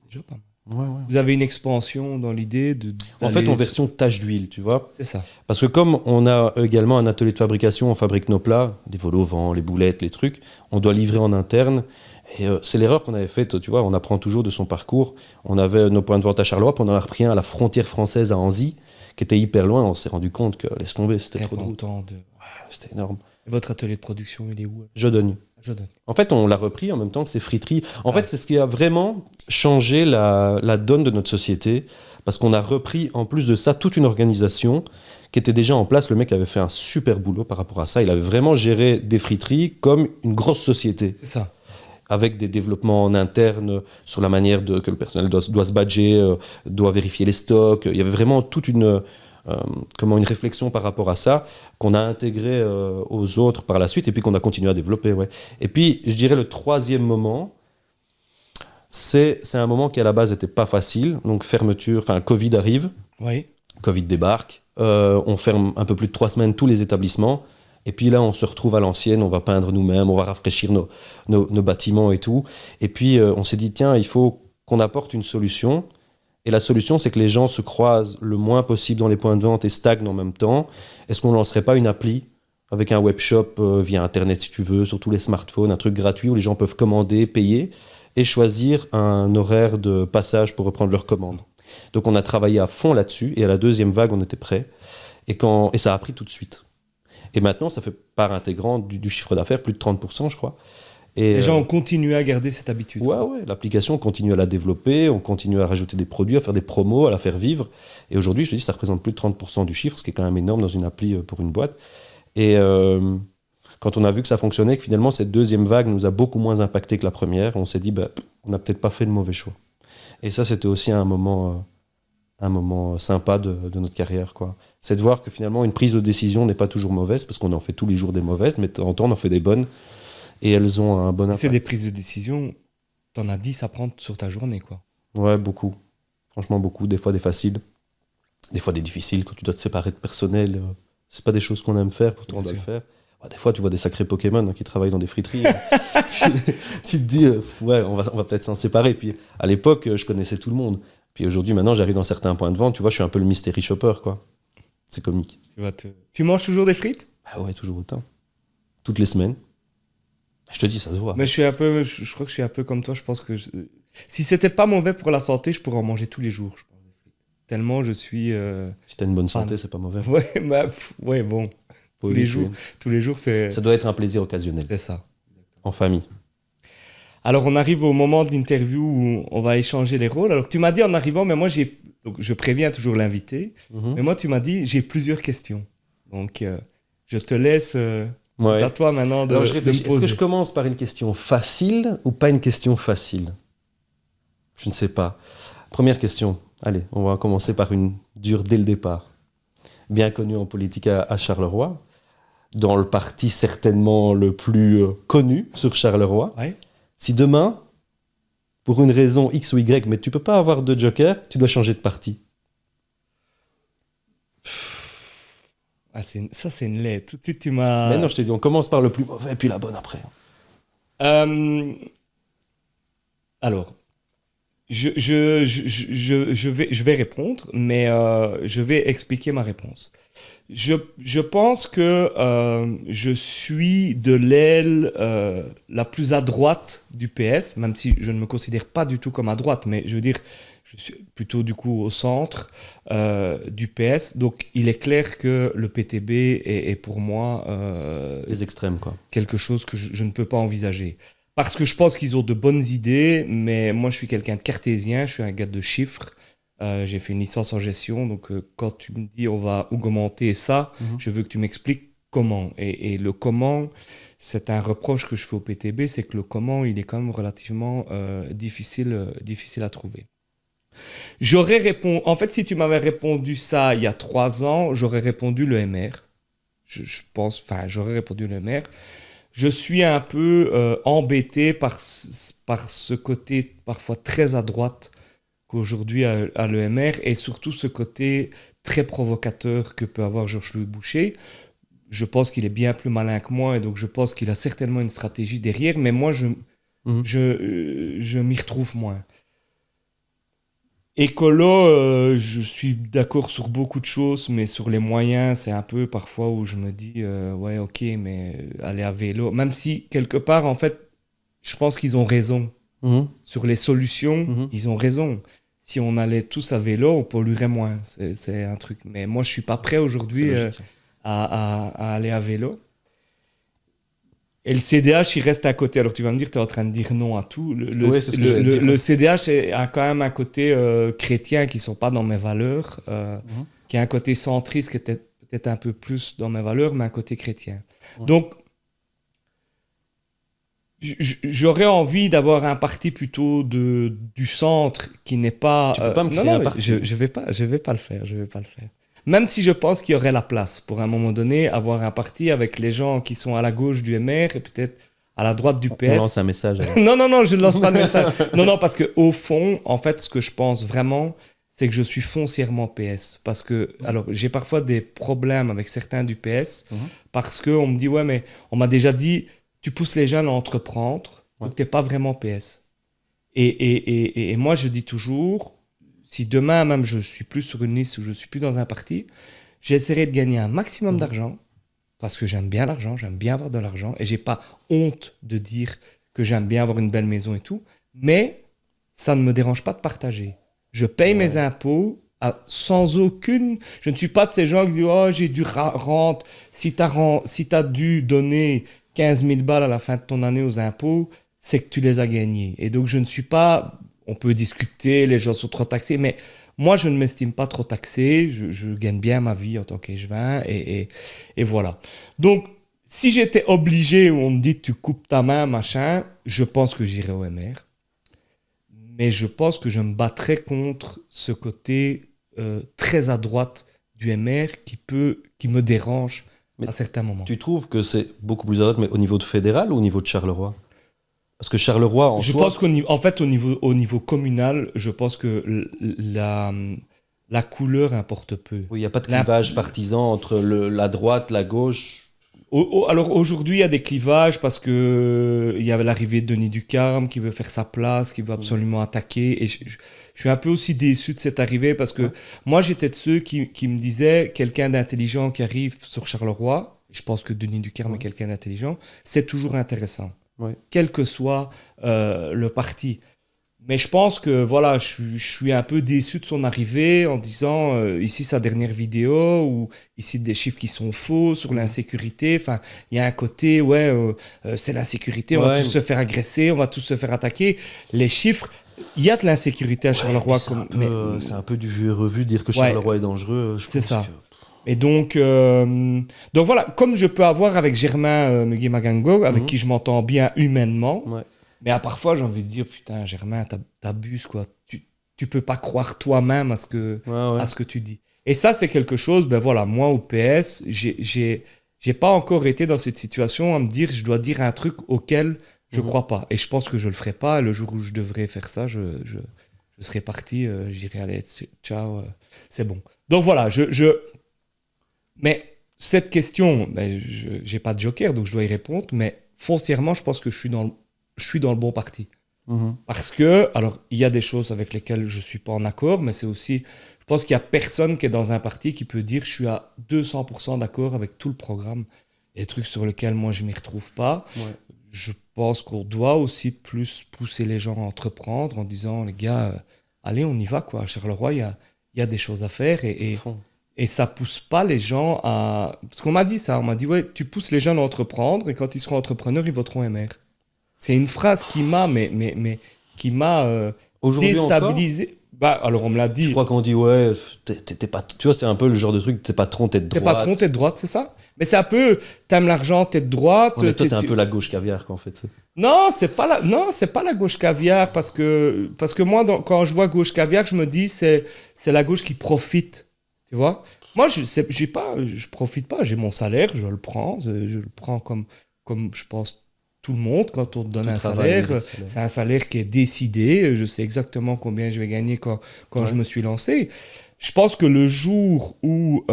C'est déjà pas mal. Ouais. Vous avez une expansion dans l'idée de... En fait, en version tache d'huile, tu vois. C'est ça. Parce que comme on a également un atelier de fabrication, on fabrique nos plats, des vols au vent, les boulettes, les trucs, on doit livrer en interne. Et c'est l'erreur qu'on avait faite, tu vois, on apprend toujours de son parcours. On avait nos points de vente à Charleroi, puis on en a repris un à la frontière française à Anzy, qui était hyper loin. On s'est rendu compte que, laisse tomber, c'était Très trop de route. content de... C'était énorme. Et votre atelier de production, il est où? Jodogne. Jodogne. En fait, on l'a repris en même temps que ces friteries. En fait, c'est ce qui a vraiment changé la donne de notre société, parce qu'on a repris, en plus de ça, toute une organisation qui était déjà en place. Le mec avait fait un super boulot par rapport à ça. Il avait vraiment géré des friteries comme une grosse société. C'est ça. Avec des développements en interne sur la manière que le personnel doit se badger, doit vérifier les stocks. Il y avait vraiment toute une réflexion par rapport à ça qu'on a intégré aux autres par la suite et puis qu'on a continué à développer. Ouais. Et puis, je dirais le troisième moment, c'est un moment qui à la base n'était pas facile. Donc fermeture, enfin Covid arrive, Oui. Covid débarque, on ferme un peu plus de 3 semaines tous les établissements. Et puis là, on se retrouve à l'ancienne, on va peindre nous-mêmes, on va rafraîchir nos bâtiments et tout. Et puis, on s'est dit, tiens, il faut qu'on apporte une solution. Et la solution, c'est que les gens se croisent le moins possible dans les points de vente et stagnent en même temps. Est-ce qu'on ne lancerait pas une appli avec un webshop via Internet, si tu veux, sur tous les smartphones, un truc gratuit où les gens peuvent commander, payer et choisir un horaire de passage pour reprendre leur commande. Donc, on a travaillé à fond là-dessus. Et à la deuxième vague, on était prêts. Et ça a pris tout de suite. Et maintenant, ça fait part intégrante du chiffre d'affaires, plus de 30%, je crois. Et les gens ont continué à garder cette habitude. Ouais. L'application, on continue à la développer, on continue à rajouter des produits, à faire des promos, à la faire vivre. Et aujourd'hui, je te dis, ça représente plus de 30% du chiffre, ce qui est quand même énorme dans une appli pour une boîte. Et quand on a vu que ça fonctionnait, que finalement, cette deuxième vague nous a beaucoup moins impacté que la première, on s'est dit, on n'a peut-être pas fait le mauvais choix. Et ça, c'était aussi un moment sympa de notre carrière, quoi. C'est de voir que finalement une prise de décision n'est pas toujours mauvaise, parce qu'on en fait tous les jours des mauvaises, mais de temps en temps on en fait des bonnes, et elles ont un bon impact. C'est des prises de décision, t'en as 10 à prendre sur ta journée, quoi. Ouais, beaucoup. Franchement beaucoup, des fois des faciles, des fois des difficiles, quand tu dois te séparer de personnel, c'est pas des choses qu'on aime faire, pourtant on doit le faire. Des fois tu vois des sacrés Pokémon qui travaillent dans des friteries, tu te dis, ouais, on va peut-être s'en séparer. Puis à l'époque, je connaissais tout le monde. Puis aujourd'hui, maintenant, j'arrive dans certains points de vente, tu vois, je suis un peu le mystery shopper, quoi. C'est comique. Tu manges toujours des frites? Ah ouais, toujours autant. Toutes les semaines. Je te dis, ça se voit. Mais je crois que je suis un peu comme toi. Je pense que si c'était pas mauvais pour la santé, je pourrais en manger tous les jours, je pense. Tellement je suis... Si t'as une bonne santé, c'est pas mauvais. Ouais, bon. Tous les jours, c'est... Ça doit être un plaisir occasionnel. C'est ça. En famille. Alors, on arrive au moment de l'interview où on va échanger les rôles. Alors, tu m'as dit en arrivant, mais moi, donc, je préviens toujours l'invité. Mais moi, tu m'as dit, j'ai plusieurs questions. Donc, je te laisse... C'est à toi maintenant de, je réfléchis. Est-ce que je commence par une question facile ou pas une question facile? Je ne sais pas. Première question. Allez, on va commencer par une dure dès le départ. Bien connue en politique à Charleroi, dans le parti certainement le plus connu sur Charleroi. Ouais. Si demain, pour une raison X ou Y, mais tu peux pas avoir de joker, tu dois changer de parti. Ah, ça, c'est une lettre. Tout de suite, tu m'as... Mais non, je t'ai dit, on commence par le plus mauvais, puis la bonne après. Alors, je vais répondre, mais je vais expliquer ma réponse. Je pense que je suis de l'aile la plus à droite du PS, même si je ne me considère pas du tout comme à droite, mais je veux dire, Je suis plutôt du coup au centre du PS. Donc il est clair que le PTB est pour moi les extrêmes, quoi. Quelque chose que je ne peux pas envisager. Parce que je pense qu'ils ont de bonnes idées, mais moi je suis quelqu'un de cartésien, je suis un gars de chiffres. J'ai fait une licence en gestion, donc quand tu me dis on va augmenter ça, je veux que tu m'expliques comment. Et le comment, c'est un reproche que je fais au PTB, c'est que le comment, il est quand même relativement difficile à trouver. J'aurais répondu, en fait, si tu m'avais répondu ça il y a 3 ans, j'aurais répondu le MR. Je pense, enfin, j'aurais répondu le MR. Je suis un peu embêté par ce côté parfois très à droite qu'aujourd'hui a l'EMR et surtout ce côté très provocateur que peut avoir Georges-Louis Boucher. Je pense qu'il est bien plus malin que moi et donc je pense qu'il a certainement une stratégie derrière, mais moi je m'y retrouve moins. Écolo, je suis d'accord sur beaucoup de choses, mais sur les moyens, c'est un peu parfois où je me dis ouais, ok, mais aller à vélo, même si quelque part, en fait, je pense qu'ils ont raison. Sur les solutions, ils ont raison. Si on allait tous à vélo, on polluerait moins. C'est un truc. Mais moi, je suis pas prêt aujourd'hui à aller à vélo. Et le CDH, il reste à côté. Alors tu vas me dire, tu es en train de dire non à tout. Le CDH a quand même un côté chrétien qui ne sont pas dans mes valeurs, qui a un côté centriste qui est peut-être un peu plus dans mes valeurs, mais un côté chrétien. Donc, j'aurais envie d'avoir un parti plutôt du centre qui n'est pas... Tu peux pas me créer un parti. Je vais pas le faire. Même si je pense qu'il y aurait la place pour à un moment donné avoir un parti avec les gens qui sont à la gauche du MR et peut-être à la droite du PS. On lance un message. Non, je ne lance pas de message. Non, parce qu'au fond, en fait, ce que je pense vraiment, c'est que je suis foncièrement PS. Parce que, alors, j'ai parfois des problèmes avec certains du PS parce qu'on me dit, ouais, mais on m'a déjà dit, tu pousses les jeunes à entreprendre, donc tu n'es pas vraiment PS. Et moi, je dis toujours... Si demain même je suis plus sur une liste ou je suis plus dans un parti, j'essaierai de gagner un maximum d'argent parce que j'aime bien l'argent, j'aime bien avoir de l'argent et j'ai pas honte de dire que j'aime bien avoir une belle maison et tout, mais ça ne me dérange pas de partager. Je paye mes impôts sans aucune... Je ne suis pas de ces gens qui disent « Oh, j'ai du rente. » Si tu as dû donner 15 000 balles à la fin de ton année aux impôts, c'est que tu les as gagnés. Et donc je ne suis pas... On peut discuter, les gens sont trop taxés, mais moi, je ne m'estime pas trop taxé. Je gagne bien ma vie en tant qu'échevin et voilà. Donc, si j'étais obligé, où on me dit tu coupes ta main, machin, je pense que j'irais au MR. Mais je pense que je me battrais contre ce côté très à droite du MR qui me dérange à certains moments. Tu trouves que c'est beaucoup plus à droite, mais au niveau de fédéral ou au niveau de Charleroi ? Parce que Charleroi, en soi... Je pense qu'au niveau communal, je pense que la couleur importe peu. Oui, il n'y a pas de clivage partisan entre la droite, la gauche. Alors aujourd'hui, il y a des clivages parce qu'il y avait l'arrivée de Denis Ducarme qui veut faire sa place, qui veut absolument attaquer. Et je suis un peu aussi déçu de cette arrivée parce que moi, j'étais de ceux qui me disaient quelqu'un d'intelligent qui arrive sur Charleroi. Je pense que Denis Ducarme est quelqu'un d'intelligent. C'est toujours intéressant. Quel que soit le parti. Mais je pense que voilà, je suis un peu déçu de son arrivée en disant ici sa dernière vidéo ou ici des chiffres qui sont faux sur l'insécurité. Enfin, il y a un côté, c'est l'insécurité, on va tous se faire agresser, on va tous se faire attaquer. Les chiffres, il y a de l'insécurité à Charleroi. C'est un peu du vu et revu dire que Charleroi est dangereux. C'est ça. Et donc voilà, comme je peux avoir avec Germain Muguet-Magango, avec qui je m'entends bien humainement, mais à parfois j'ai envie de dire, putain Germain, t'abuses quoi, tu peux pas croire toi-même à ce que tu dis. Et ça c'est quelque chose, ben voilà, moi au PS, j'ai pas encore été dans cette situation à me dire, je dois dire un truc auquel je crois pas. Et je pense que je le ferai pas, le jour où je devrais faire ça, je serai parti, j'irai aller, ciao, c'est bon. Donc voilà, mais cette question, je n'ai pas de joker, donc je dois y répondre, mais foncièrement, je pense que je suis dans le bon parti. Parce que, alors, il y a des choses avec lesquelles je ne suis pas en accord, mais c'est aussi, je pense qu'il n'y a personne qui est dans un parti qui peut dire je suis à 200% d'accord avec tout le programme. Il y a des trucs sur lesquels moi, je ne m'y retrouve pas. Je pense qu'on doit aussi plus pousser les gens à entreprendre en disant, les gars, allez, on y va, quoi. À Charleroi, il y a des choses à faire et ça pousse pas les gens à... Parce qu'on m'a dit ça, on m'a dit, ouais, tu pousses les jeunes à entreprendre et quand ils seront entrepreneurs, ils voteront MR. C'est une phrase qui m'a, qui m'a déstabilisé. Bah, alors on me l'a dit. Je crois qu'on dit, ouais, t'es pas... Tu vois, c'est un peu le genre de truc, t'es patron, t'es de droite. T'es patron, t'es de droite, c'est ça? Mais c'est un peu, t'aimes l'argent, t'es de droite. Ouais, mais toi, t'es un peu la gauche caviar, quoi, en fait. Non, c'est pas la gauche caviar, parce que moi, quand je vois gauche caviar, je me dis, c'est la gauche qui profite, tu vois? Moi, je profite pas, j'ai mon salaire, je le prends comme je pense tout le monde, quand on te donne un salaire, c'est un salaire qui est décidé, je sais exactement combien je vais gagner quand je me suis lancé. Je pense que le jour où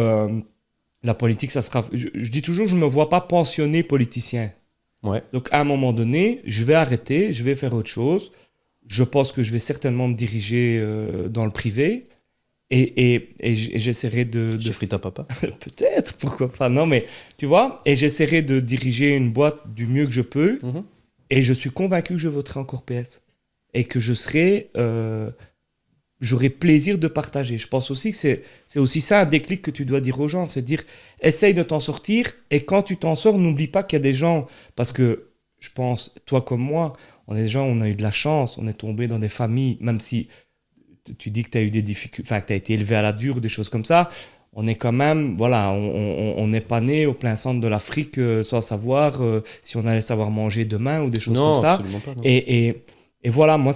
la politique, ça sera... Je dis toujours, je ne me vois pas pensionné politicien. Ouais. Donc, à un moment donné, je vais arrêter, je vais faire autre chose. Je pense que je vais certainement me diriger dans le privé et j'essaierai de... Chez Frita Papa. Peut-être, pourquoi pas. Non, mais tu vois, et j'essaierai de diriger une boîte du mieux que je peux. Mm-hmm. Et je suis convaincu que je voterai encore PS. Et que je serai... j'aurai plaisir de partager. Je pense aussi que c'est aussi ça un déclic que tu dois dire aux gens, c'est dire, essaye de t'en sortir, et quand tu t'en sors, n'oublie pas qu'il y a des gens, parce que je pense, toi comme moi, on est des gens, on a eu de la chance, on est tombé dans des familles, même si tu dis que tu as eu des difficultés, enfin que tu as été élevé à la dure, des choses comme ça, on est quand même, voilà, on n'est pas né au plein centre de l'Afrique sans savoir si on allait savoir manger demain ou des choses comme ça. Absolument pas, non. Et voilà, moi,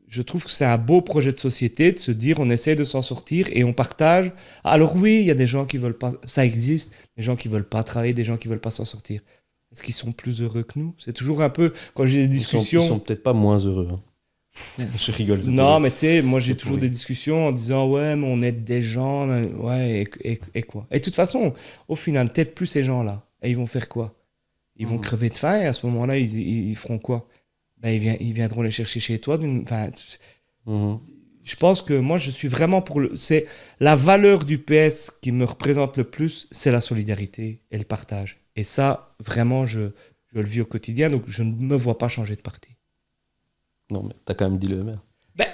je trouve que c'est un beau projet de société de se dire on essaie de s'en sortir et on partage. Alors oui, il y a des gens qui veulent pas, ça existe, des gens qui veulent pas travailler, des gens qui veulent pas s'en sortir. Est-ce qu'ils sont plus heureux que nous? C'est toujours un peu, quand j'ai des discussions... Ils sont peut-être pas moins heureux. Hein. Je rigole. Non, mais tu sais, moi j'ai toujours des discussions en disant ouais, mais on aide des gens, ouais, et quoi? Et de toute façon, au final, peut-être plus ces gens-là. Et ils vont faire quoi? Ils vont crever de faim et à ce moment-là, ils feront quoi? Ben, ils viendront les chercher chez toi. Je pense que moi, je suis vraiment pour c'est la valeur du PS qui me représente le plus, c'est la solidarité et le partage. Et ça, vraiment, je le vis au quotidien, donc je ne me vois pas changer de parti. Non, mais t'as quand même dit le maire. Ben,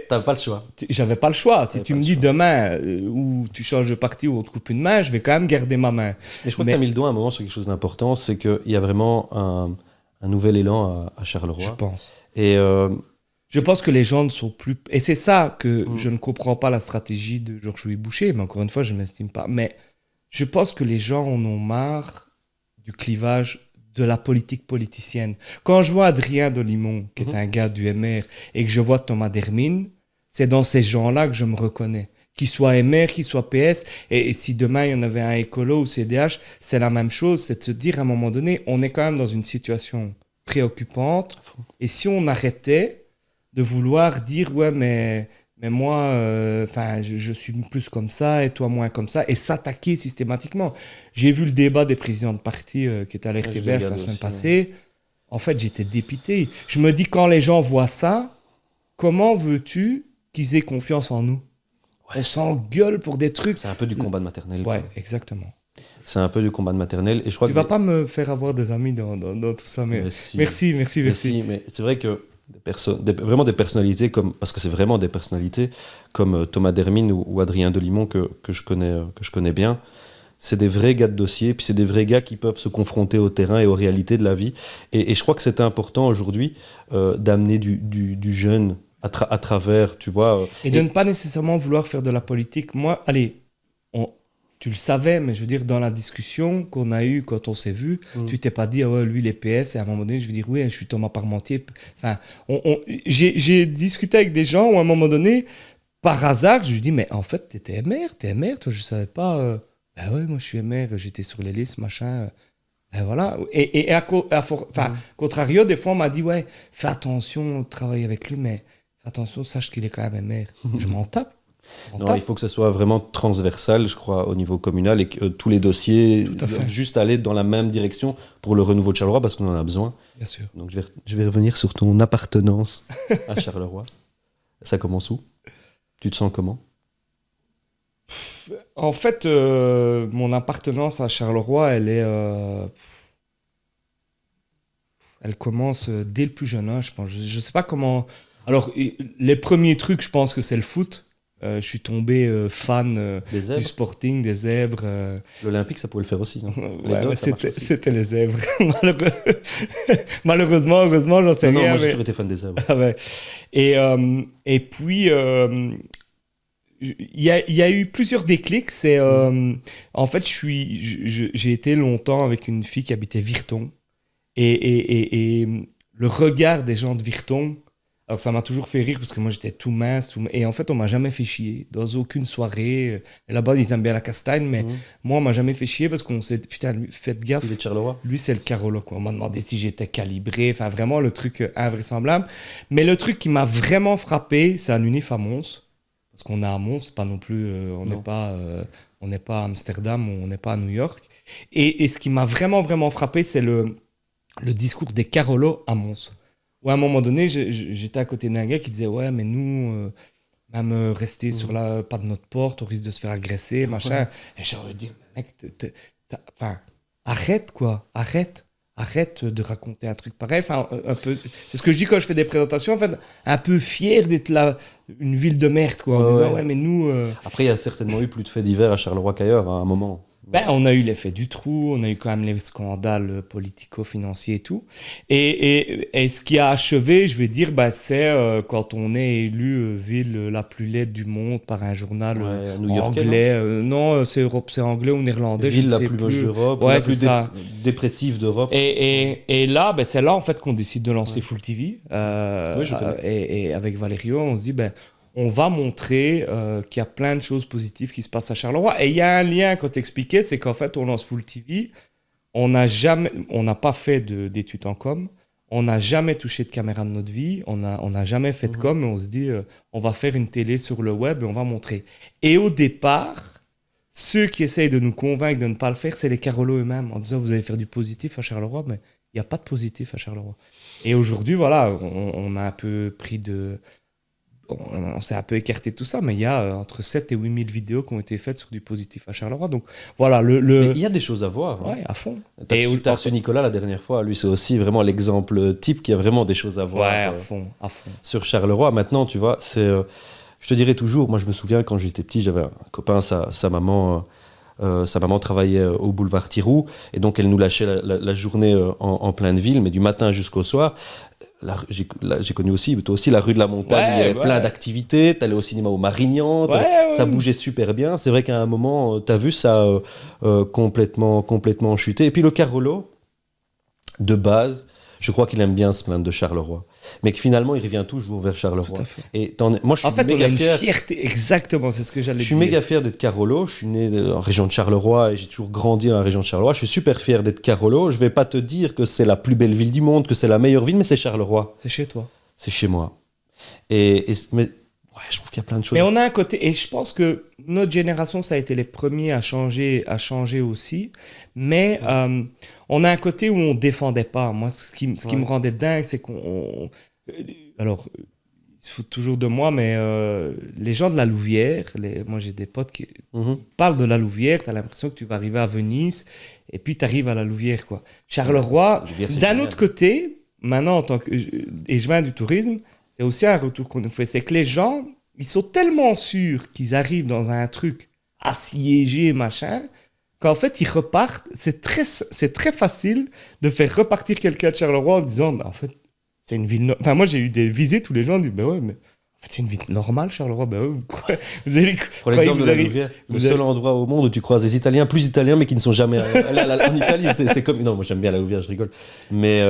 t'as pas le choix. J'avais pas le choix. Si tu me dis demain ou tu changes de parti ou on te coupe une main, je vais quand même garder ma main. Et je crois que tu as mis le doigt à un moment sur quelque chose d'important, c'est qu'il y a vraiment un nouvel élan à Charleroi. Je pense. Et je pense que les gens ne sont plus... Et c'est ça que je ne comprends pas la stratégie de Georges-Louis Boucher, mais encore une fois, je ne m'estime pas. Mais je pense que les gens en ont marre du clivage de la politique politicienne. Quand je vois Adrien Delimon, qui est un gars du MR, et que je vois Thomas Dermine, c'est dans ces gens-là que je me reconnais. Qu'ils soient MR, qu'ils soient PS, et si demain il y en avait un écolo ou CDH, c'est la même chose, c'est de se dire à un moment donné, on est quand même dans une situation préoccupante, et si on arrêtait de vouloir dire ouais mais moi je suis plus comme ça et toi moins comme ça, et s'attaquer systématiquement. J'ai vu le débat des présidents de parti qui était à l'RTBF la semaine passée. En fait, j'étais dépité. Je me dis, quand les gens voient ça, comment veux-tu qu'ils aient confiance en nous? On s'engueule pour des trucs. C'est un peu du combat de maternelle. Ouais, quoi. Exactement. C'est un peu du combat de maternelle. Et je crois tu vas pas me faire avoir des amis dans tout ça, mais merci. Mais c'est vrai que vraiment des personnalités, parce que c'est vraiment des personnalités, comme Thomas Dermine ou Adrien Delimon, que je connais bien, c'est des vrais gars de dossier, puis c'est des vrais gars qui peuvent se confronter au terrain et aux réalités de la vie. Et je crois que c'est important aujourd'hui d'amener du jeune à travers, tu vois. Et de ne pas nécessairement vouloir faire de la politique. Moi, tu le savais, mais je veux dire, dans la discussion qu'on a eue quand on s'est vu, tu t'es pas dit, ah ouais, lui, les PS, et à un moment donné, je veux dire, oui, je suis Thomas Parmentier. Enfin, j'ai discuté avec des gens où, à un moment donné, par hasard, je lui dis, mais en fait, t'es MR, toi, je savais pas. Ben ouais, moi, je suis MR, j'étais sur les listes, machin. Ben voilà. Et contrario, des fois, on m'a dit, ouais, fais attention, travaille avec lui, mais fais attention, sache qu'il est quand même MR. Je m'en tape. Non, il faut que ça soit vraiment transversal, je crois, au niveau communal, et que tous les dossiers doivent juste aller dans la même direction pour le renouveau de Charleroi, parce qu'on en a besoin. Bien sûr. Donc je vais revenir sur ton appartenance à Charleroi. Ça commence où? Tu te sens comment? En fait, mon appartenance à Charleroi, elle commence dès le plus jeune âge, je pense. Je ne sais pas comment Alors, les premiers trucs, je pense que c'est le foot. Je suis tombé fan du Sporting, des zèbres. L'Olympique, ça pouvait le faire aussi. Hein. Ouais, c'était les zèbres. Malheureusement, heureusement, j'en sais rien. Non, moi j'ai toujours été fan des zèbres. Ah ouais. Et puis, il y a eu plusieurs déclics. En fait, j'ai été longtemps avec une fille qui habitait Virton. Et le regard des gens de Virton, alors ça m'a toujours fait rire parce que moi j'étais tout mince. Et en fait, on m'a jamais fait chier. Dans aucune soirée. Et là-bas, ils aiment bien la castagne, mais moi, on m'a jamais fait chier parce qu'on s'est dit, putain, faites gaffe. Il est de Charleroi. Lui, c'est le Carolo, quoi. On m'a demandé si j'étais calibré. Enfin, vraiment, le truc invraisemblable. Mais le truc qui m'a vraiment frappé, c'est un unif à Mons. Parce qu'on est à Mons, pas non plus. On n'est pas à Amsterdam ou on n'est pas à New York. Et ce qui m'a vraiment, vraiment frappé, c'est le discours des Carolos à Mons. Où à un moment donné, j'étais à côté d'un gars qui disait ouais, mais nous, même rester sur pas de notre porte, on risque de se faire agresser, machin. Ouais. Et j'ai envie de dire, mec, arrête quoi, arrête de raconter un truc pareil. Enfin, un peu, c'est ce que je dis quand je fais des présentations, en fait, un peu fier d'être là, une ville de merde quoi, en disant ouais, mais nous. Après, il y a certainement eu plus de faits divers à Charleroi qu'ailleurs à un moment. On a eu l'effet du trou, on a eu quand même les scandales politico-financiers et tout. Et ce qui a achevé, je vais dire, c'est quand on est élu ville la plus laide du monde par un journal anglais. Non, c'est anglais ou néerlandais. Ville la plus moche d'Europe, la plus dépressive d'Europe. Et là, c'est là en fait qu'on décide de lancer Full TV. Et avec Valerio, on se dit, on va montrer qu'il y a plein de choses positives qui se passent à Charleroi. Et il y a un lien, quand tu expliquais, c'est qu'en fait, on lance Full TV. On n'a pas fait d'études en com. On n'a jamais touché de caméra de notre vie. On n'a jamais fait de com. Et on se dit, on va faire une télé sur le web et on va montrer. Et au départ, ceux qui essayent de nous convaincre de ne pas le faire, c'est les Carolos eux-mêmes. En disant, vous allez faire du positif à Charleroi. Mais il n'y a pas de positif à Charleroi. Et aujourd'hui, voilà, on a un peu pris de... On s'est un peu écarté de tout ça, mais il y a entre 7 et 8 000 vidéos qui ont été faites sur du positif à Charleroi. Donc voilà, Mais il y a des choses à voir. Ouais, à fond. Tu as reçu Nicolas la dernière fois. Lui, c'est aussi vraiment l'exemple type qui a vraiment des choses à voir. Ouais, à fond. Sur Charleroi. Maintenant, tu vois, je te dirais toujours, moi je me souviens quand j'étais petit, j'avais un copain, sa maman travaillait au boulevard Thiroux, et donc elle nous lâchait la journée en pleine ville, mais du matin jusqu'au soir. J'ai connu aussi, toi aussi, la rue de la Montagne, il y avait plein d'activités, t'allais au cinéma au Marignan, ça bougeait super bien. C'est vrai qu'à un moment, t'as vu ça complètement chuter. Et puis le Carolo, de base, je crois qu'il aime bien se plaindre de Charleroi. Mais que finalement, il revient toujours vers Charleroi. Tout à fait. Et moi, je suis on a une fierté, exactement, c'est ce que j'allais dire. Je suis méga fier d'être Carolo. Je suis né en région de Charleroi et j'ai toujours grandi dans la région de Charleroi. Je suis super fier d'être Carolo. Je vais pas te dire que c'est la plus belle ville du monde, que c'est la meilleure ville, mais c'est Charleroi. C'est chez toi. C'est chez moi. Mais je trouve qu'il y a plein de choses. Mais on a un côté, et je pense que notre génération, ça a été les premiers à changer aussi. Mais on a un côté où on défendait pas. Moi, ce qui me rendait dingue, c'est qu'on... Alors, il se foutent toujours de moi, mais les gens de la Louvière, moi j'ai des potes qui parlent de la Louvière, tu as l'impression que tu vas arriver à Venise, et puis tu arrives à la Louvière, quoi. Charleroi, d'un autre côté, maintenant, et je viens du tourisme, c'est aussi un retour qu'on nous fait, c'est que les gens, ils sont tellement sûrs qu'ils arrivent dans un truc assiégé, machin, qu'en fait, ils repartent. C'est très facile de faire repartir quelqu'un de Charleroi en disant, mais en fait, c'est une ville... Enfin, moi, j'ai eu des visites où les gens disent, ben ouais, mais en fait, c'est une ville normale, Charleroi. Ben ouais, Pour l'exemple de la Louvière, le seul endroit au monde où tu croises des Italiens, plus Italiens, mais qui ne sont jamais en Italie. C'est comme... Non, moi, j'aime bien la Louvière, je rigole. Mais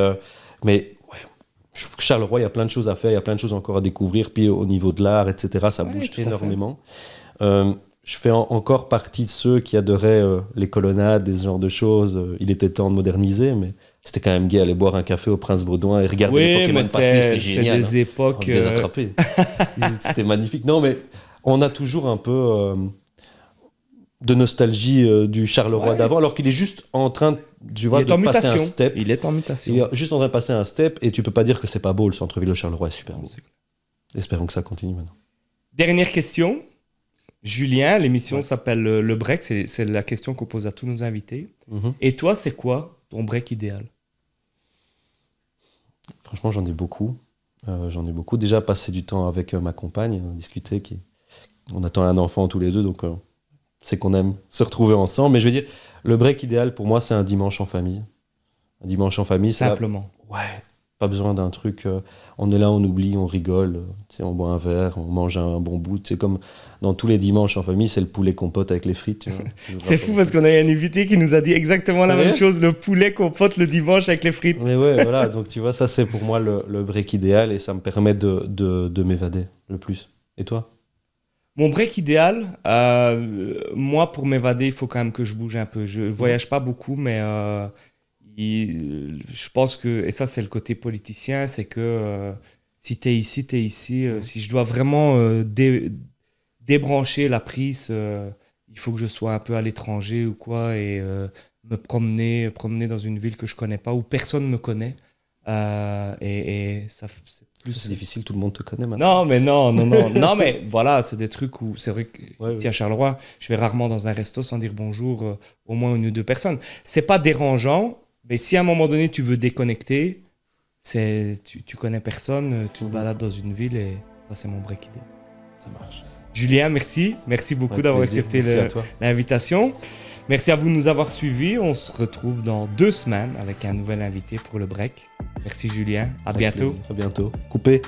je trouve que Charleroi, il y a plein de choses à faire, il y a plein de choses encore à découvrir. Puis au niveau de l'art, etc., ça bouge énormément. Je fais encore partie de ceux qui adoraient les colonnades, ce genre de choses. Il était temps de moderniser, mais c'était quand même gai aller boire un café au Prince Baudouin et regarder les Pokémon passer, c'était génial. C'est des époques... les attraper. C'était magnifique. Non, mais on a toujours un peu de nostalgie du Charleroi d'avant, alors qu'il est juste en train de passer un step. Il est en mutation. Il est juste en train de passer un step, et tu peux pas dire que c'est pas beau, le centre-ville de Charleroi est super beau. Espérons que ça continue maintenant. Dernière question. Julien, l'émission s'appelle Le Break, c'est la question qu'on pose à tous nos invités. Et toi, c'est quoi ton break idéal ? Franchement, j'en ai beaucoup. J'en ai beaucoup. Déjà passé du temps avec ma compagne, discuter. On attend un enfant tous les deux, donc c'est qu'on aime se retrouver ensemble. Mais je veux dire, le break idéal pour moi, c'est un dimanche en famille. Un dimanche en famille, c'est Simplement. Ouais, pas besoin d'un truc. On est là, on oublie, on rigole. On boit un verre, on mange un bon bout. C'est comme dans tous les dimanches en famille, c'est le poulet compote avec les frites. Tu vois. C'est fou parce qu'on a un invité qui nous a dit exactement la même chose, le poulet compote le dimanche avec les frites. Mais ouais, voilà. Donc tu vois, ça c'est pour moi le break idéal et ça me permet de m'évader le plus. Et toi? Mon break idéal, moi pour m'évader, il faut quand même que je bouge un peu. Je voyage pas beaucoup, mais je pense que, et ça c'est le côté politicien, c'est que si tu es ici, tu es ici. Si je dois vraiment débrancher la prise, il faut que je sois un peu à l'étranger ou quoi et me promener dans une ville que je connais pas, où personne me connaît. Et ça, c'est difficile, tout le monde te connaît maintenant. Non, mais non, mais voilà, c'est des trucs où c'est vrai qu'ici à Charleroi, je vais rarement dans un resto sans dire bonjour au moins une ou deux personnes. C'est pas dérangeant, mais si à un moment donné tu veux déconnecter, tu connais personne, tu te balades dans une ville et ça c'est mon break idée. Ça marche. Julien, merci beaucoup d'avoir accepté l'invitation. Merci à vous de nous avoir suivis. On se retrouve dans 2 semaines avec un nouvel invité pour le break. Merci Julien. À bientôt. À bientôt. Coupé.